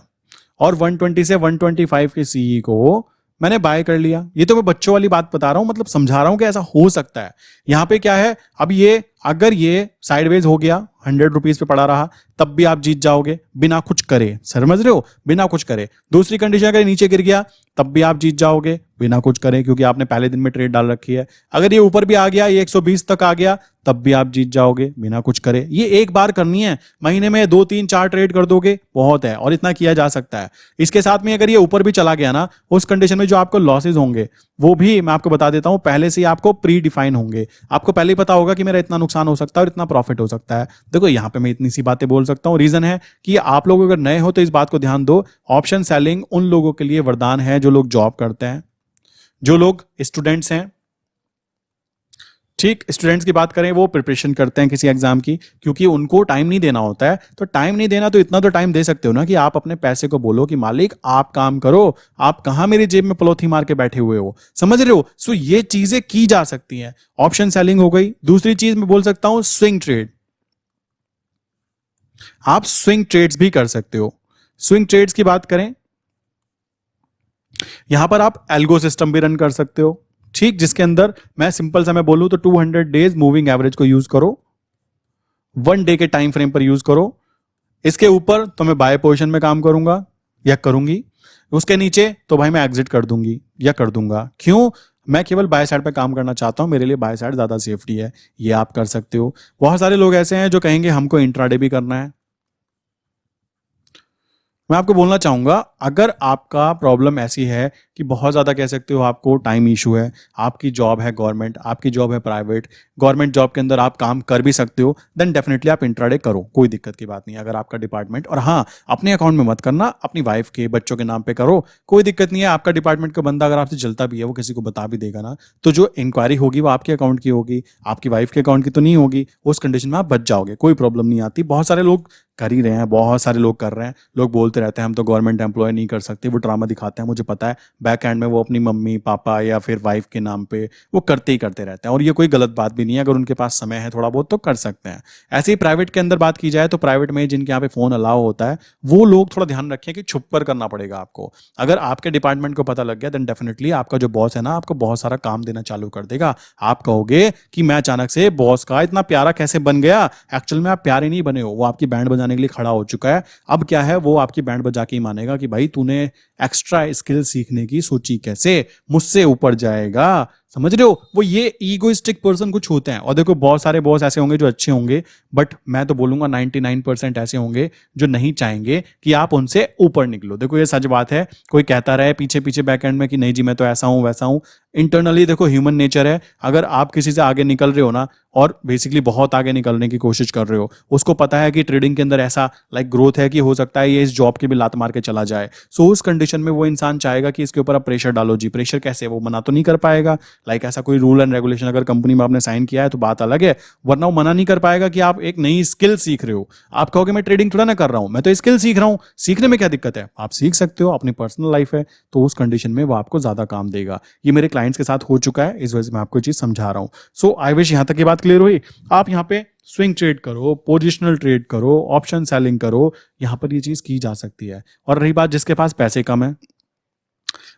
और 120 से 125 के सी को मैंने बाय कर लिया। ये तो मैं बच्चों वाली बात बता रहा हूं, मतलब समझा रहा हूं कि ऐसा हो सकता है। यहां पे क्या है, अब ये अगर ये साइडवेज हो गया, 100 रुपीज पे पड़ा रहा, तब भी आप जीत जाओगे बिना कुछ करे। समझ रहे हो, बिना कुछ करे। दूसरी कंडीशन, अगर नीचे गिर गया तब भी आप जीत जाओगे बिना कुछ करे, क्योंकि आपने पहले दिन में ट्रेड डाल रखी है। अगर ये ऊपर भी आ गया, ये 120 तक आ गया, तब भी आप जीत जाओगे बिना कुछ करे। ये एक बार करनी है, महीने में 2-3-4 ट्रेड कर दोगे बहुत है, और इतना किया जा सकता है। इसके साथ में अगर ये ऊपर भी चला गया ना, उस कंडीशन में जो आपको लॉसेज होंगे वो भी मैं आपको बता देता हूं, पहले से ही आपको प्री डिफाइन होंगे। आपको पहले ही पता होगा कि मेरा इतना नुकसान हो सकता है और इतना प्रॉफिट हो सकता है। देखो यहां पे मैं इतनी सी बातें बोल सकता हूं, रीजन है कि आप लोग अगर नए हो तो इस बात को ध्यान दो। ऑप्शन सेलिंग उन लोगों के लिए वरदान है जो लोग जॉब करते हैं, जो लोग स्टूडेंट्स हैं। ठीक, स्टूडेंट्स की बात करें, वो प्रिपरेशन करते हैं किसी एग्जाम की, क्योंकि उनको टाइम नहीं देना होता है। तो टाइम नहीं देना, तो इतना तो टाइम दे सकते हो ना कि आप अपने पैसे को बोलो कि मालिक आप काम करो, आप कहां मेरी जेब में पलोथी मार के बैठे हुए हो। समझ रहे हो। सो ये चीजें की जा सकती हैं। ऑप्शन सेलिंग हो गई। दूसरी चीज मैं बोल सकता हूं स्विंग ट्रेड। आप स्विंग ट्रेड्स भी कर सकते हो। स्विंग ट्रेड्स की बात करें, यहां पर आप एल्गो सिस्टम भी रन कर सकते हो, ठीक, जिसके अंदर मैं सिंपल सा मैं बोलूं तो 200 डेज मूविंग एवरेज को यूज करो, 1 डे के टाइम फ्रेम पर यूज करो। इसके ऊपर तो मैं बाय पोजीशन में काम करूंगा या करूंगी, उसके नीचे तो भाई मैं एग्जिट कर दूंगी या कर दूंगा। क्यों, मैं केवल बाय साइड पे काम करना चाहता हूं, मेरे लिए बाय साइड ज्यादा सेफ्टी है। ये आप कर सकते हो। बहुत सारे लोग ऐसे हैं जो कहेंगे हमको इंट्राडे भी करना है। मैं आपको बोलना चाहूंगा अगर आपका प्रॉब्लम ऐसी है कि बहुत ज़्यादा कह सकते हो आपको टाइम इशू है, आपकी जॉब है गवर्नमेंट, आपकी जॉब है प्राइवेट, गवर्नमेंट जॉब के अंदर आप काम कर भी सकते हो, देन डेफिनेटली आप इंट्राडे करो, कोई दिक्कत की बात नहीं है। अगर आपका डिपार्टमेंट, और हाँ, अपने अकाउंट में मत करना, अपनी वाइफ के बच्चों के नाम पे करो, कोई दिक्कत नहीं है। आपका डिपार्टमेंट का बंदा अगर आपसे जलता भी है, वो किसी को बता भी देगा ना, तो जो इंक्वायरी होगी वो आपके अकाउंट की होगी, आपकी वाइफ के अकाउंट की तो नहीं होगी। उस कंडीशन में आप बच जाओगे, कोई प्रॉब्लम नहीं आती। बहुत सारे लोग कर ही रहे हैं, बहुत सारे लोग कर रहे हैं। लोग बोलते रहते हैं हम तो गवर्नमेंट एम्प्लॉय नहीं कर सकते, वो ड्रामा दिखाते हैं, मुझे पता है। बैक एंड में वो अपनी मम्मी पापा या फिर वाइफ के नाम पे वो करते ही करते रहते हैं, और ये कोई गलत बात भी नहीं है। अगर उनके पास समय है थोड़ा बहुत तो कर सकते हैं। ऐसे ही प्राइवेट के अंदर बात की जाए तो प्राइवेट में जिनके यहाँ पे फोन अलाउ होता है, वो लोग थोड़ा ध्यान रखें कि छुप कर करना पड़ेगा आपको। अगर आपके डिपार्टमेंट को पता लग गया, देन डेफिनेटली आपका जो बॉस है ना, आपको बहुत सारा काम देना चालू कर देगा। आप कहोगे कि मैं अचानक से बॉस का इतना प्यारा कैसे बन गया। एक्चुअल में आप प्यारे नहीं बने हो, वो आपकी बैंड बजाने के लिए खड़ा हो चुका है। अब क्या है, वो आपकी बैंड बजा के ही मानेगा कि भाई तूने एक्स्ट्रा स्किल सीखने की सोची कैसे, मुझसे ऊपर जाएगा। समझ रहे हो, वो ये ईगोइस्टिक पर्सन कुछ होते हैं। और देखो बहुत सारे बॉस ऐसे होंगे जो अच्छे होंगे, बट मैं तो बोलूंगा 99% ऐसे होंगे जो नहीं चाहेंगे कि आप उनसे ऊपर निकलो। देखो ये सच बात है, कोई कहता रहे पीछे पीछे बैकएंड में कि नहीं जी मैं तो ऐसा हूं वैसा हूं, इंटरनली देखो ह्यूमन नेचर है। अगर आप किसी से आगे निकल रहे हो ना, और बेसिकली बहुत आगे निकलने की कोशिश कर रहे हो, उसको पता है कि ट्रेडिंग के अंदर ऐसा लाइक ग्रोथ है कि हो सकता है ये इस जॉब की भी लात मार के चला जाए। सो उस कंडीशन में वो इंसान चाहेगा कि इसके ऊपर आप प्रेशर डालो जी। प्रेशर कैसे, वो मना तो नहीं कर पाएगा। लाइक ऐसा कोई रूल एंड रेगुलेशन अगर कंपनी में आपने साइन किया है तो बात अलग है, वरना वो मना नहीं कर पाएगा कि आप एक नई स्किल सीख रहे हो। आप कहोगे मैं ट्रेडिंग थोड़ा ना कर रहा हूं, मैं तो स्किल सीख रहा हूं, सीखने में क्या दिक्कत है, आप सीख सकते हो, अपनी पर्सनल लाइफ है। तो उस कंडीशन में वो आपको ज्यादा काम देगा। ये मेरे क्लाइंट्स के साथ हो चुका है, इस वजह से मैं आपको चीज समझा रहा हूं। सो आई विश यहां तक ये बात क्लियर हुई। आप यहाँ पे स्विंग ट्रेड करो, पोजिशनल ट्रेड करो, ऑप्शन सेलिंग करो, यहां पर ये चीज की जा सकती है। और रही बात जिसके पास पैसे कम है,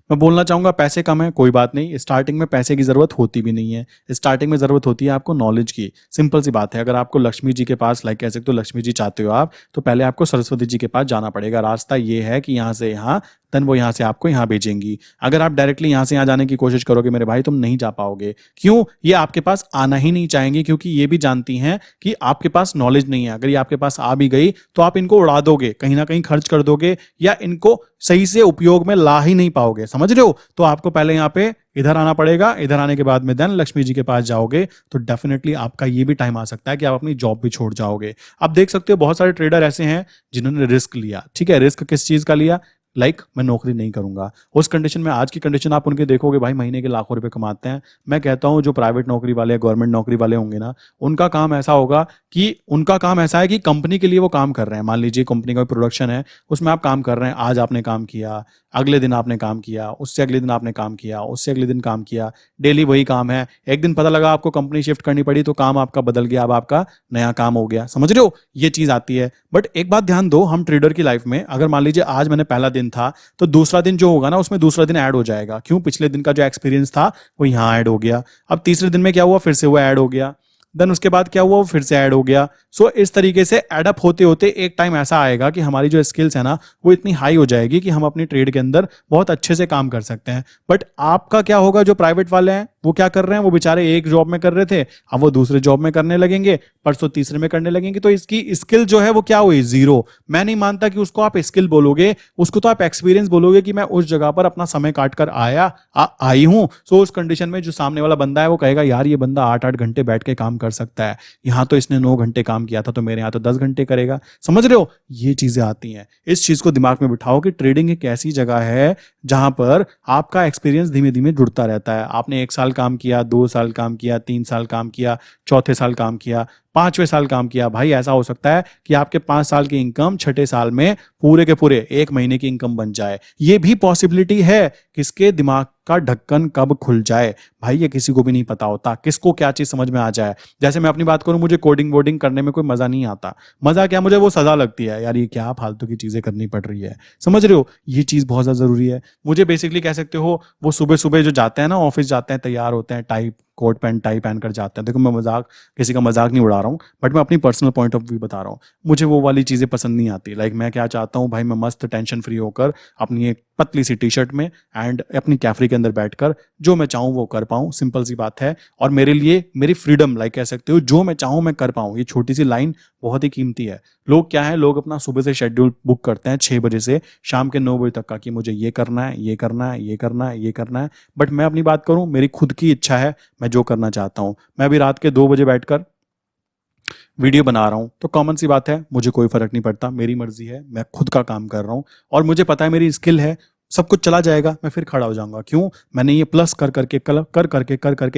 मैं बोलना चाहूंगा पैसे कम है कोई बात नहीं, स्टार्टिंग में पैसे की जरूरत होती भी नहीं है। स्टार्टिंग में जरूरत होती है आपको नॉलेज की। सिंपल सी बात है, अगर आपको लक्ष्मी जी के पास लाइक कह सकते हो लक्ष्मी जी चाहते हो आप, तो पहले आपको सरस्वती जी के पास जाना पड़ेगा। रास्ता ये है कि यहाँ से यहाँ, देन वो यहाँ से आपको यहाँ भेजेंगी। अगर आप डायरेक्टली यहाँ से यहाँ जाने की कोशिश करोगे मेरे भाई, तुम नहीं जा पाओगे। क्यों? ये आपके पास आना ही नहीं चाहेंगे, क्योंकि ये भी जानती हैं कि आपके पास नॉलेज नहीं है। अगर ये आपके पास आ भी गई तो आप इनको उड़ा दोगे, कहीं ना कहीं खर्च कर दोगे, या इनको सही से उपयोग में ला ही नहीं पाओगे। समझ रहे हो? तो आपको पहले यहाँ पे इधर आना पड़ेगा। इधर आने के बाद में देन लक्ष्मी जी के पास जाओगे, तो डेफिनेटली आपका ये भी टाइम आ सकता है कि आप अपनी जॉब भी छोड़ जाओगे। आप देख सकते हो बहुत सारे ट्रेडर ऐसे हैं जिन्होंने रिस्क लिया। ठीक है, रिस्क किस चीज का लिया? लाइक मैं नौकरी नहीं करूंगा। उस कंडीशन में, आज की कंडीशन आप उनके देखोगे भाई महीने के लाखों रुपए कमाते हैं। मैं कहता हूं जो प्राइवेट नौकरी वाले, गवर्नमेंट नौकरी वाले होंगे ना, उनका काम ऐसा होगा कि उनका काम ऐसा है कि कंपनी के लिए वो काम कर रहे हैं। मान लीजिए कंपनी का प्रोडक्शन है, उसमें आप काम कर रहे हैं। आज आपने काम किया, अगले दिन आपने काम किया, उससे अगले दिन आपने काम किया, उससे अगले दिन काम किया, डेली वही काम है। एक दिन पता लगा आपको कंपनी शिफ्ट करनी पड़ी, तो काम आपका बदल गया, अब आपका नया काम हो गया। समझ रहे हो? ये चीज आती है। बट एक बात ध्यान दो, हम ट्रेडर की लाइफ में अगर मान लीजिए आज मैंने पहला दिन था, तो दूसरा दिन जो होगा ना उसमें दूसरा दिन ऐड हो जाएगा। क्यों? पिछले दिन का जो एक्सपीरियंस था वो यहाँ ऐड हो गया। अब तीसरे दिन में क्या हुआ, फिर से वो ऐड हो गया। देन उसके बाद क्या हुआ, वो फिर से ऐड हो गया। सो इस तरीके से एडअप होते होते एक टाइम ऐसा आएगा कि हमारी जो स्किल्स है ना वो इतनी हाई हो जाएगी कि हम अपनी ट्रेड के अंदर बहुत अच्छे से काम कर सकते हैं। बट आपका क्या होगा, जो प्राइवेट वाले हैं वो क्या कर रहे हैं, वो बेचारे एक जॉब में कर रहे थे, अब वो दूसरे जॉब में करने लगेंगे, परसों तीसरे में करने लगेंगे, तो इसकी स्किल जो है वो क्या हुई, जीरो। मैं नहीं मानता कि उसको आप स्किल बोलोगे, उसको तो आप एक्सपीरियंस बोलोगे कि मैं उस जगह पर अपना समय काट कर आई हूं। सो उस कंडीशन में जो सामने वाला बंदा है वो कहेगा यार ये बंदा 8-8 घंटे बैठ के काम कर सकता है, यहाँ तो इसने 9 घंटे काम किया था, तो मेरे यहाँ तो 10 घंटे करेगा। समझ रहे हो? ये चीजें आती हैं। इस चीज को दिमाग में बिठाओ कि ट्रेडिंग एक ऐसी जगह है जहां पर आपका एक्सपीरियंस धीमे धीमे जुड़ता रहता है। आपने 1 साल काम किया, 2 साल काम किया, 3 साल काम किया, चौथे साल काम किया, 5वें साल काम किया, भाई ऐसा हो सकता है कि आपके 5 साल की इनकम छठे साल में पूरे के पूरे 1 महीने की इनकम बन जाए। ये भी पॉसिबिलिटी है। किसके दिमाग का ढक्कन कब खुल जाए भाई, ये किसी को भी नहीं पता होता, किसको क्या चीज समझ में आ जाए। जैसे मैं अपनी बात करूं, मुझे कोडिंग वोडिंग करने में कोई मजा नहीं आता। मजा क्या, मुझे वो सजा लगती है यार, ये क्या फालतू की चीजें करनी पड़ रही है। समझ रहे हो? ये चीज बहुत ज्यादा जरूरी है। मुझे बेसिकली कह सकते हो, वो सुबह सुबह जो जाते हैं ना, ऑफिस जाते हैं, तैयार होते हैं, टाइप कोट पैंट टाई पहन कर जाते हैं। देखो मैं किसी का मजाक नहीं उड़ा रहा हूँ, बट मैं अपनी पर्सनल पॉइंट ऑफ व्यू बता रहा हूँ। मुझे वो वाली चीजें पसंद नहीं आती। लाइक मैं क्या चाहता हूँ भाई, मैं मस्त टेंशन फ्री होकर अपनी एक पतली सी टी शर्ट में एंड अपनी कैफरी के अंदर बैठकर जो मैं चाहूँ वो कर पाऊँ, सिंपल सी बात है। और मेरे लिए मेरी फ्रीडम लाइक कह सकते हो, जो मैं चाहूँ मैं कर पाऊँ, ये छोटी सी लाइन बहुत ही कीमती है। लोग क्या है, लोग अपना सुबह से शेड्यूल बुक करते हैं 6 बजे से शाम के 9 बजे तक का कि मुझे ये करना है, ये करना है, ये करना है, ये करना है। बट मैं अपनी बात करूं, मेरी खुद की इच्छा है, मैं जो करना चाहता हूं। मैं अभी रात के 2 बजे बैठकर वीडियो बना रहा हूँ तो कॉमन सी बात है, मुझे कोई फर्क नहीं पड़ता, मेरी मर्जी है, मैं खुद का काम कर रहा हूँ और मुझे पता है मेरी स्किल है, सब कुछ चला जाएगा, मैं फिर खड़ा हो जाऊंगा। क्यों? मैंने ये प्लस कर करके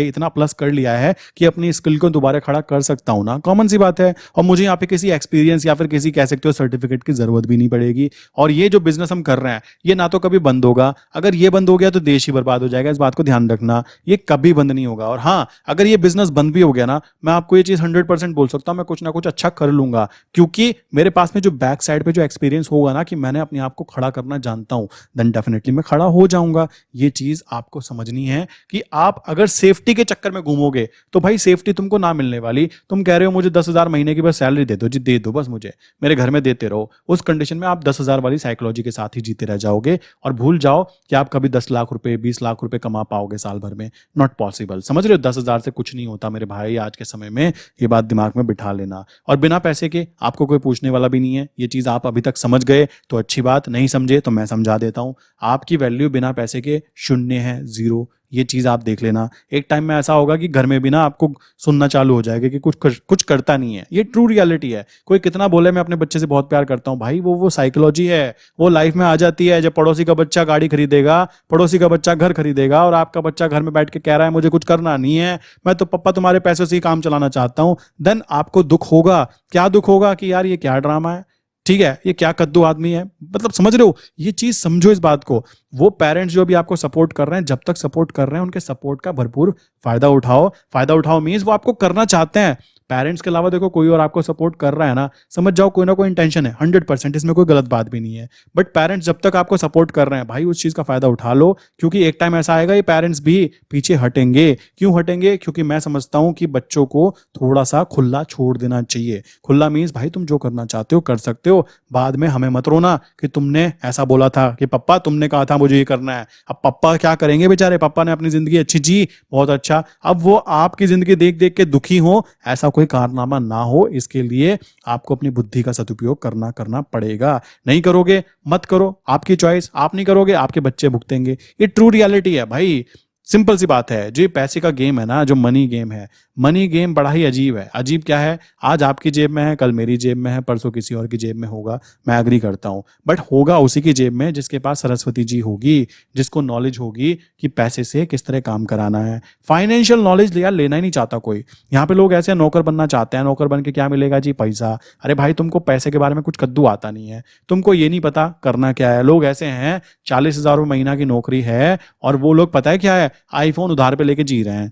इतना प्लस कर लिया है कि अपनी स्किल को दोबारा खड़ा कर सकता हूं ना। कॉमन सी बात है। और मुझे यहाँ पे किसी एक्सपीरियंस या फिर किसी कह सकते हो सर्टिफिकेट की जरूरत भी नहीं पड़ेगी। और ये जो बिजनेस हम कर रहे हैं ये ना तो कभी बंद होगा, अगर ये बंद हो गया तो देश ही बर्बाद हो जाएगा, इस बात को ध्यान रखना। ये कभी बंद नहीं होगा। और हाँ, अगर ये बिजनेस बंद भी हो गया ना, मैं आपको ये चीज 100% बोल सकता हूँ, मैं कुछ ना कुछ अच्छा कर लूंगा, क्योंकि मेरे पास में जो बैक साइड पे जो एक्सपीरियंस होगा ना कि मैंने अपने आप को खड़ा करना जानता हूं, देन डेफिनेटली मैं खड़ा हो जाऊंगा। ये चीज आपको समझनी है कि आप अगर सेफ्टी के चक्कर में घूमोगे तो भाई सेफ्टी तुमको ना मिलने वाली। तुम कह रहे हो मुझे 10,000 महीने की बस सैलरी दे दो जी, दे दो बस मुझे, मेरे घर में देते रहो। उस कंडीशन में आप 10,000 वाली साइकोलॉजी के साथ ही जीते रह जाओगे और भूल जाओ कि आप कभी 10 लाख रुपए 20 लाख रुपए कमा पाओगे साल भर में। Not possible. समझ रहे हो? 10,000 से कुछ नहीं होता मेरे भाई आज के समय में, ये बात दिमाग में बिठा लेना। और बिना पैसे के आपको कोई पूछने वाला भी नहीं है। ये चीज आप अभी तक समझ गए तो अच्छी बात, नहीं समझे तो मैं समझा देता हूं। आपकी वैल्यू बिना पैसे के शून्य है, जीरो। ये चीज आप देख लेना। एक टाइम में ऐसा होगा कि घर में भी ना आपको सुनना चालू हो जाएगा कि कुछ करता नहीं है। ये ट्रू रियलिटी है। कोई कितना बोले मैं अपने बच्चे से बहुत प्यार करता हूं, भाई वो साइकोलॉजी है, वो लाइफ में आ जाती है। जब पड़ोसी का बच्चा गाड़ी खरीदेगा, पड़ोसी का बच्चा घर खरीदेगा और आपका बच्चा घर में बैठ के कह रहा है मुझे कुछ करना नहीं है, मैं तो पप्पा तुम्हारे पैसों से ही काम चलाना चाहता हूं, देन आपको दुख होगा। क्या दुख होगा कि यार ये क्या ड्रामा है, ठीक है, ये क्या कद्दू आदमी है। मतलब समझ रहे हो? ये चीज समझो इस बात को। वो पेरेंट्स जो भी आपको सपोर्ट कर रहे हैं, जब तक सपोर्ट कर रहे हैं उनके सपोर्ट का भरपूर फायदा उठाओ। फायदा उठाओ मींस वो आपको करना चाहते हैं। पेरेंट्स के अलावा देखो कोई और आपको सपोर्ट कर रहा है ना, समझ जाओ कोई ना कोई इंटेंशन है, 100%, इसमें कोई गलत बात भी नहीं है। बट पेरेंट्स जब तक आपको सपोर्ट कर रहे हैं भाई, उस चीज का फायदा उठा लो, क्योंकि एक टाइम ऐसा आएगा ये पेरेंट्स भी पीछे हटेंगे। क्यों हटेंगे? क्योंकि मैं समझता हूं कि बच्चों को थोड़ा सा खुला छोड़ देना चाहिए। खुला मीन्स भाई तुम जो करना चाहते हो कर सकते हो, बाद में हमें मत रोना कि तुमने ऐसा बोला था कि पप्पा तुमने कहा था मुझे ये करना है। अब पप्पा क्या करेंगे बेचारे, पप्पा ने अपनी जिंदगी अच्छी जी, बहुत अच्छा, अब वो आपकी जिंदगी देख देख के दुखी हो, ऐसा कोई कारनामा ना हो। इसके लिए आपको अपनी बुद्धि का सदुपयोग करना पड़ेगा। नहीं करोगे मत करो, आपकी चॉइस। आप नहीं करोगे आपके बच्चे भुगतेंगे। ये ट्रू रियलिटी है भाई। सिंपल सी बात है। जो पैसे का गेम है ना, जो मनी गेम है, मनी गेम बड़ा ही अजीब है। अजीब क्या है? आज आपकी जेब में है, कल मेरी जेब में है, परसों किसी और की जेब में होगा। मैं एग्री करता हूं, बट होगा उसी की जेब में जिसके पास सरस्वती जी होगी, जिसको नॉलेज होगी कि पैसे से किस तरह काम कराना है। फाइनेंशियल नॉलेज यार लेना ही नहीं चाहता कोई। यहाँ पे लोग ऐसे नौकर बनना चाहते हैं, नौकर बन के क्या मिलेगा जी, पैसा। अरे भाई तुमको पैसे के बारे में कुछ कद्दू आता नहीं है, तुमको ये नहीं पता करना क्या है। लोग ऐसे हैं 40,000 रुपये महीना की नौकरी है और वो लोग पता है क्या है, आईफोन उधार पे लेके जी रहे हैं,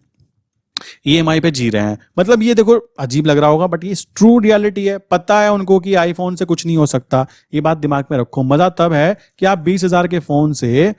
ईएमआई पे जी रहे हैं। मतलब ये देखो अजीब लग रहा होगा बट ये ट्रू रियलिटी है। पता है उनको कि आईफोन से कुछ नहीं हो सकता। ये बात दिमाग में रखो। मजा तब है कि आप 20,000 के फोन से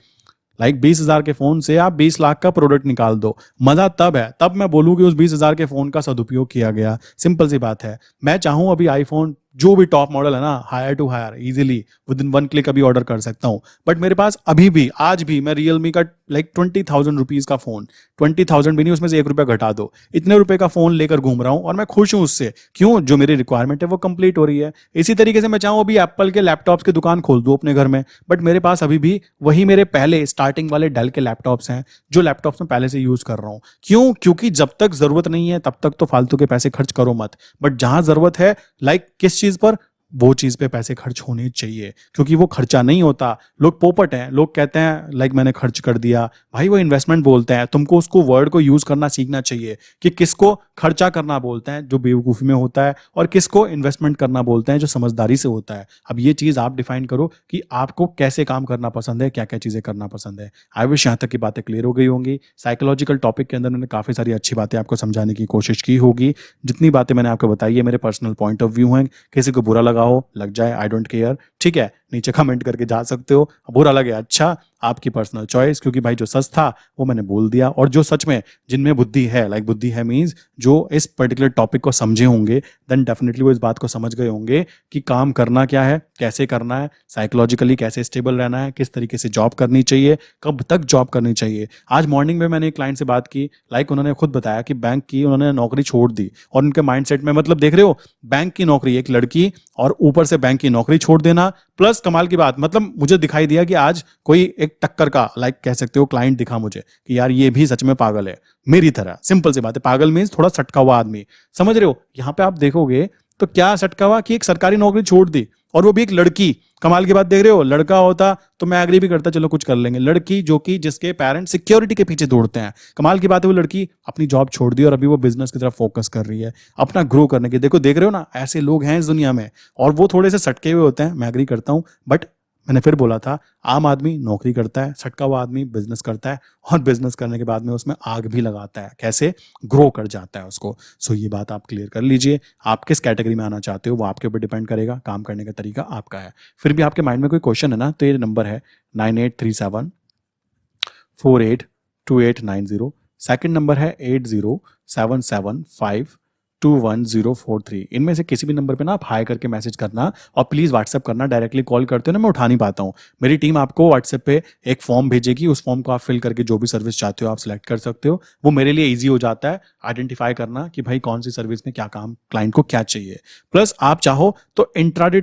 20,000 के फोन से आप 20 लाख का प्रोडक्ट निकाल दो। मजा तब है, तब मैं बोलूँ कि उस 20,000 के फोन का सदुपयोग किया गया। सिंपल सी बात है। मैं चाहूं अभी आईफोन जो भी टॉप मॉडल है ना, hire to hire easily within 1 click अभी ऑर्डर कर सकता हूं। बट मेरे पास अभी भी आज भी मैं रियलमी का 20,000 रुपीज का फोन, 20,000 भी नहीं, उसमें से 1 रुपया घटा दो, इतने रुपए का फोन लेकर घूम रहा हूं और मैं खुश हूं उससे। क्यों? जो मेरी रिक्वायरमेंट है वो कंप्लीट हो रही है। इसी तरीके से मैं चाहूं अभी एप्पल के लैपटॉप्स की दुकान खोल दूं अपने घर में, बट मेरे पास अभी भी वही मेरे पहले स्टार्टिंग वाले डेल के लैपटॉप्स हैं जो लैपटॉप्स में पहले से यूज कर रहा हूं। क्यों? क्योंकि जब तक जरूरत नहीं है तब तक तो फालतू के पैसे खर्च करो मत, बट जहां जरूरत है किस चीज पर, वो चीज पे पैसे खर्च होने चाहिए। क्योंकि वो खर्चा नहीं होता। लोग पोपट हैं, लोग कहते हैं मैंने खर्च कर दिया। भाई वो इन्वेस्टमेंट बोलते हैं। तुमको उसको वर्ड को यूज करना सीखना चाहिए कि किसको खर्चा करना बोलते हैं जो बेवकूफी में होता है, और किसको इन्वेस्टमेंट करना बोलते हैं जो समझदारी से होता है। अब ये चीज आप डिफाइन करो कि आपको कैसे काम करना पसंद है, क्या क्या चीजें करना पसंद है। आई विश यहाँ तक की बातें क्लियर हो गई होंगी। साइकोलॉजिकल टॉपिक के अंदर मैंने काफी सारी अच्छी बातें आपको समझाने की कोशिश की होगी। जितनी बातें मैंने आपको बताई है मेरे पर्सनल पॉइंट ऑफ व्यू हैं। किसी को बुरा लगा हो लग जाए, आई डोंट केयर, ठीक है। नीचे कमेंट करके जा सकते हो। बुरा लगे अच्छा, आपकी पर्सनल चॉइस, क्योंकि भाई जो सच था वो मैंने बोल दिया। और जो सच में जिनमें बुद्धि है, लाइक बुद्धि है मीन्स जो इस पर्टिकुलर टॉपिक को समझे होंगे, देन डेफिनेटली वो इस बात को समझ गए होंगे कि काम करना क्या है, कैसे करना है, साइकोलॉजिकली कैसे स्टेबल रहना है, किस तरीके से जॉब करनी चाहिए, कब तक जॉब करनी चाहिए। आज मॉर्निंग में मैंने एक क्लाइंट से बात की, लाइक उन्होंने खुद बताया कि बैंक की उन्होंने नौकरी छोड़ दी, और उनके माइंडसेट में, मतलब देख रहे हो, बैंक की नौकरी, एक लड़की और ऊपर से बैंक की नौकरी छोड़ देना, प्लस कमाल की बात, मतलब मुझे दिखाई दिया कि आज कोई एक टक्कर का, लाइक कह सकते हो, क्लाइंट दिखा मुझे कि यार ये भी सच में पागल है मेरी तरह। सिंपल सी बात है, पागल मीन्स थोड़ा सटका हुआ आदमी, समझ रहे हो। यहां पे आप देखोगे तो क्या सटका हुआ कि एक सरकारी नौकरी छोड़ दी, और वो भी एक लड़की। कमाल की बात देख रहे हो, लड़का होता तो मैं एग्री भी करता, चलो कुछ कर लेंगे, लड़की जो कि जिसके पेरेंट्स सिक्योरिटी के पीछे दौड़ते हैं। कमाल की बात है, वो लड़की अपनी जॉब छोड़ दी और अभी वो बिजनेस की तरफ फोकस कर रही है, अपना ग्रो करने की। देखो, देख रहे हो ना, ऐसे लोग हैं इस दुनिया में, और वो थोड़े से सटके हुए होते हैं, मैं एग्री करता हूं। बट मैंने फिर बोला था, आम आदमी नौकरी करता है, सटका हुआ आदमी बिजनेस करता है, और बिजनेस करने के बाद में उसमें आग भी लगाता है, कैसे ग्रो कर जाता है उसको। सो ये बात आप क्लियर कर लीजिए। आप किस कैटेगरी में आना चाहते हो वो आपके ऊपर डिपेंड करेगा, काम करने का तरीका आपका है। फिर भी आपके माइंड में कोई क्वेश्चन है ना, तो ये नंबर है 9837482890। सेकंड नंबर है 8077521043। इनमें से किसी भी नंबर पे ना आप हाई करके मैसेज करना, और प्लीज व्हाट्सएप करना। डायरेक्टली कॉल करते हो ना, मैं उठा नहीं पाता हूँ। मेरी टीम आपको व्हाट्सएप पे एक फॉर्म भेजेगी, उस फॉर्म को आप फिल करके जो भी सर्विस चाहते हो आप सिलेक्ट कर सकते हो। वो मेरे लिए ईजी हो जाता है आइडेंटिफाई करना कि भाई कौन सी सर्विस में क्या काम, क्लाइंट को क्या चाहिए। प्लस आप चाहो तो इंट्राडे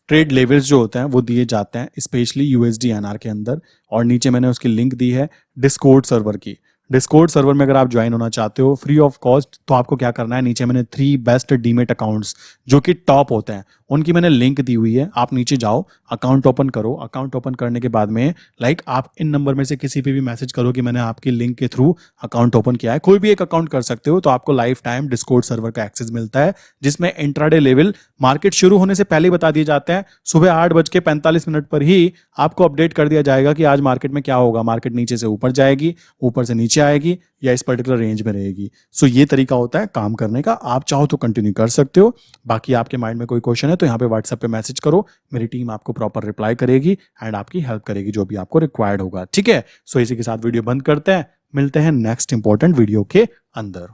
ट्रेड लेवल्स जो होते हैं वो दिए जाते हैं, स्पेशली यूएसडी एनआर के अंदर। और नीचे मैंने उसकी लिंक दी है डिस्कॉर्ड सर्वर की। डिस्कॉर्ड सर्वर में अगर आप ज्वाइन होना चाहते हो फ्री ऑफ कॉस्ट, तो आपको क्या करना है, नीचे मैंने 3 बेस्ट डीमेट अकाउंट्स जो कि टॉप होते हैं उनकी मैंने लिंक दी हुई है। आप नीचे जाओ, अकाउंट ओपन करो। अकाउंट ओपन करने के बाद में लाइक आप इन नंबर में से किसी पे भी मैसेज करो कि मैंने आपकी लिंक के थ्रू अकाउंट ओपन किया है। कोई भी एक अकाउंट कर सकते हो, तो आपको लाइफ टाइम डिस्कॉर्ड सर्वर का एक्सेस मिलता है, जिसमें इंट्राडे लेवल मार्केट शुरू होने से पहले ही बता दिए जाते हैं। सुबह 8:45 पर ही आपको अपडेट कर दिया जाएगा कि आज मार्केट में क्या होगा। मार्केट नीचे से ऊपर जाएगी, ऊपर से नीचे आएगी, या इस पर्टिकुलर रेंज में रहेगी। सो ये तरीका होता है काम करने का। आप चाहो तो कंटिन्यू कर सकते हो। बाकी आपके माइंड में कोई क्वेश्चन है तो यहाँ पे व्हाट्सएप पे मैसेज करो, मेरी टीम आपको प्रॉपर रिप्लाई करेगी एंड आपकी हेल्प करेगी जो भी आपको रिक्वायर्ड होगा। ठीक है, सो इसी के साथ वीडियो बंद करते हैं, मिलते हैं नेक्स्ट इंपॉर्टेंट वीडियो के अंदर।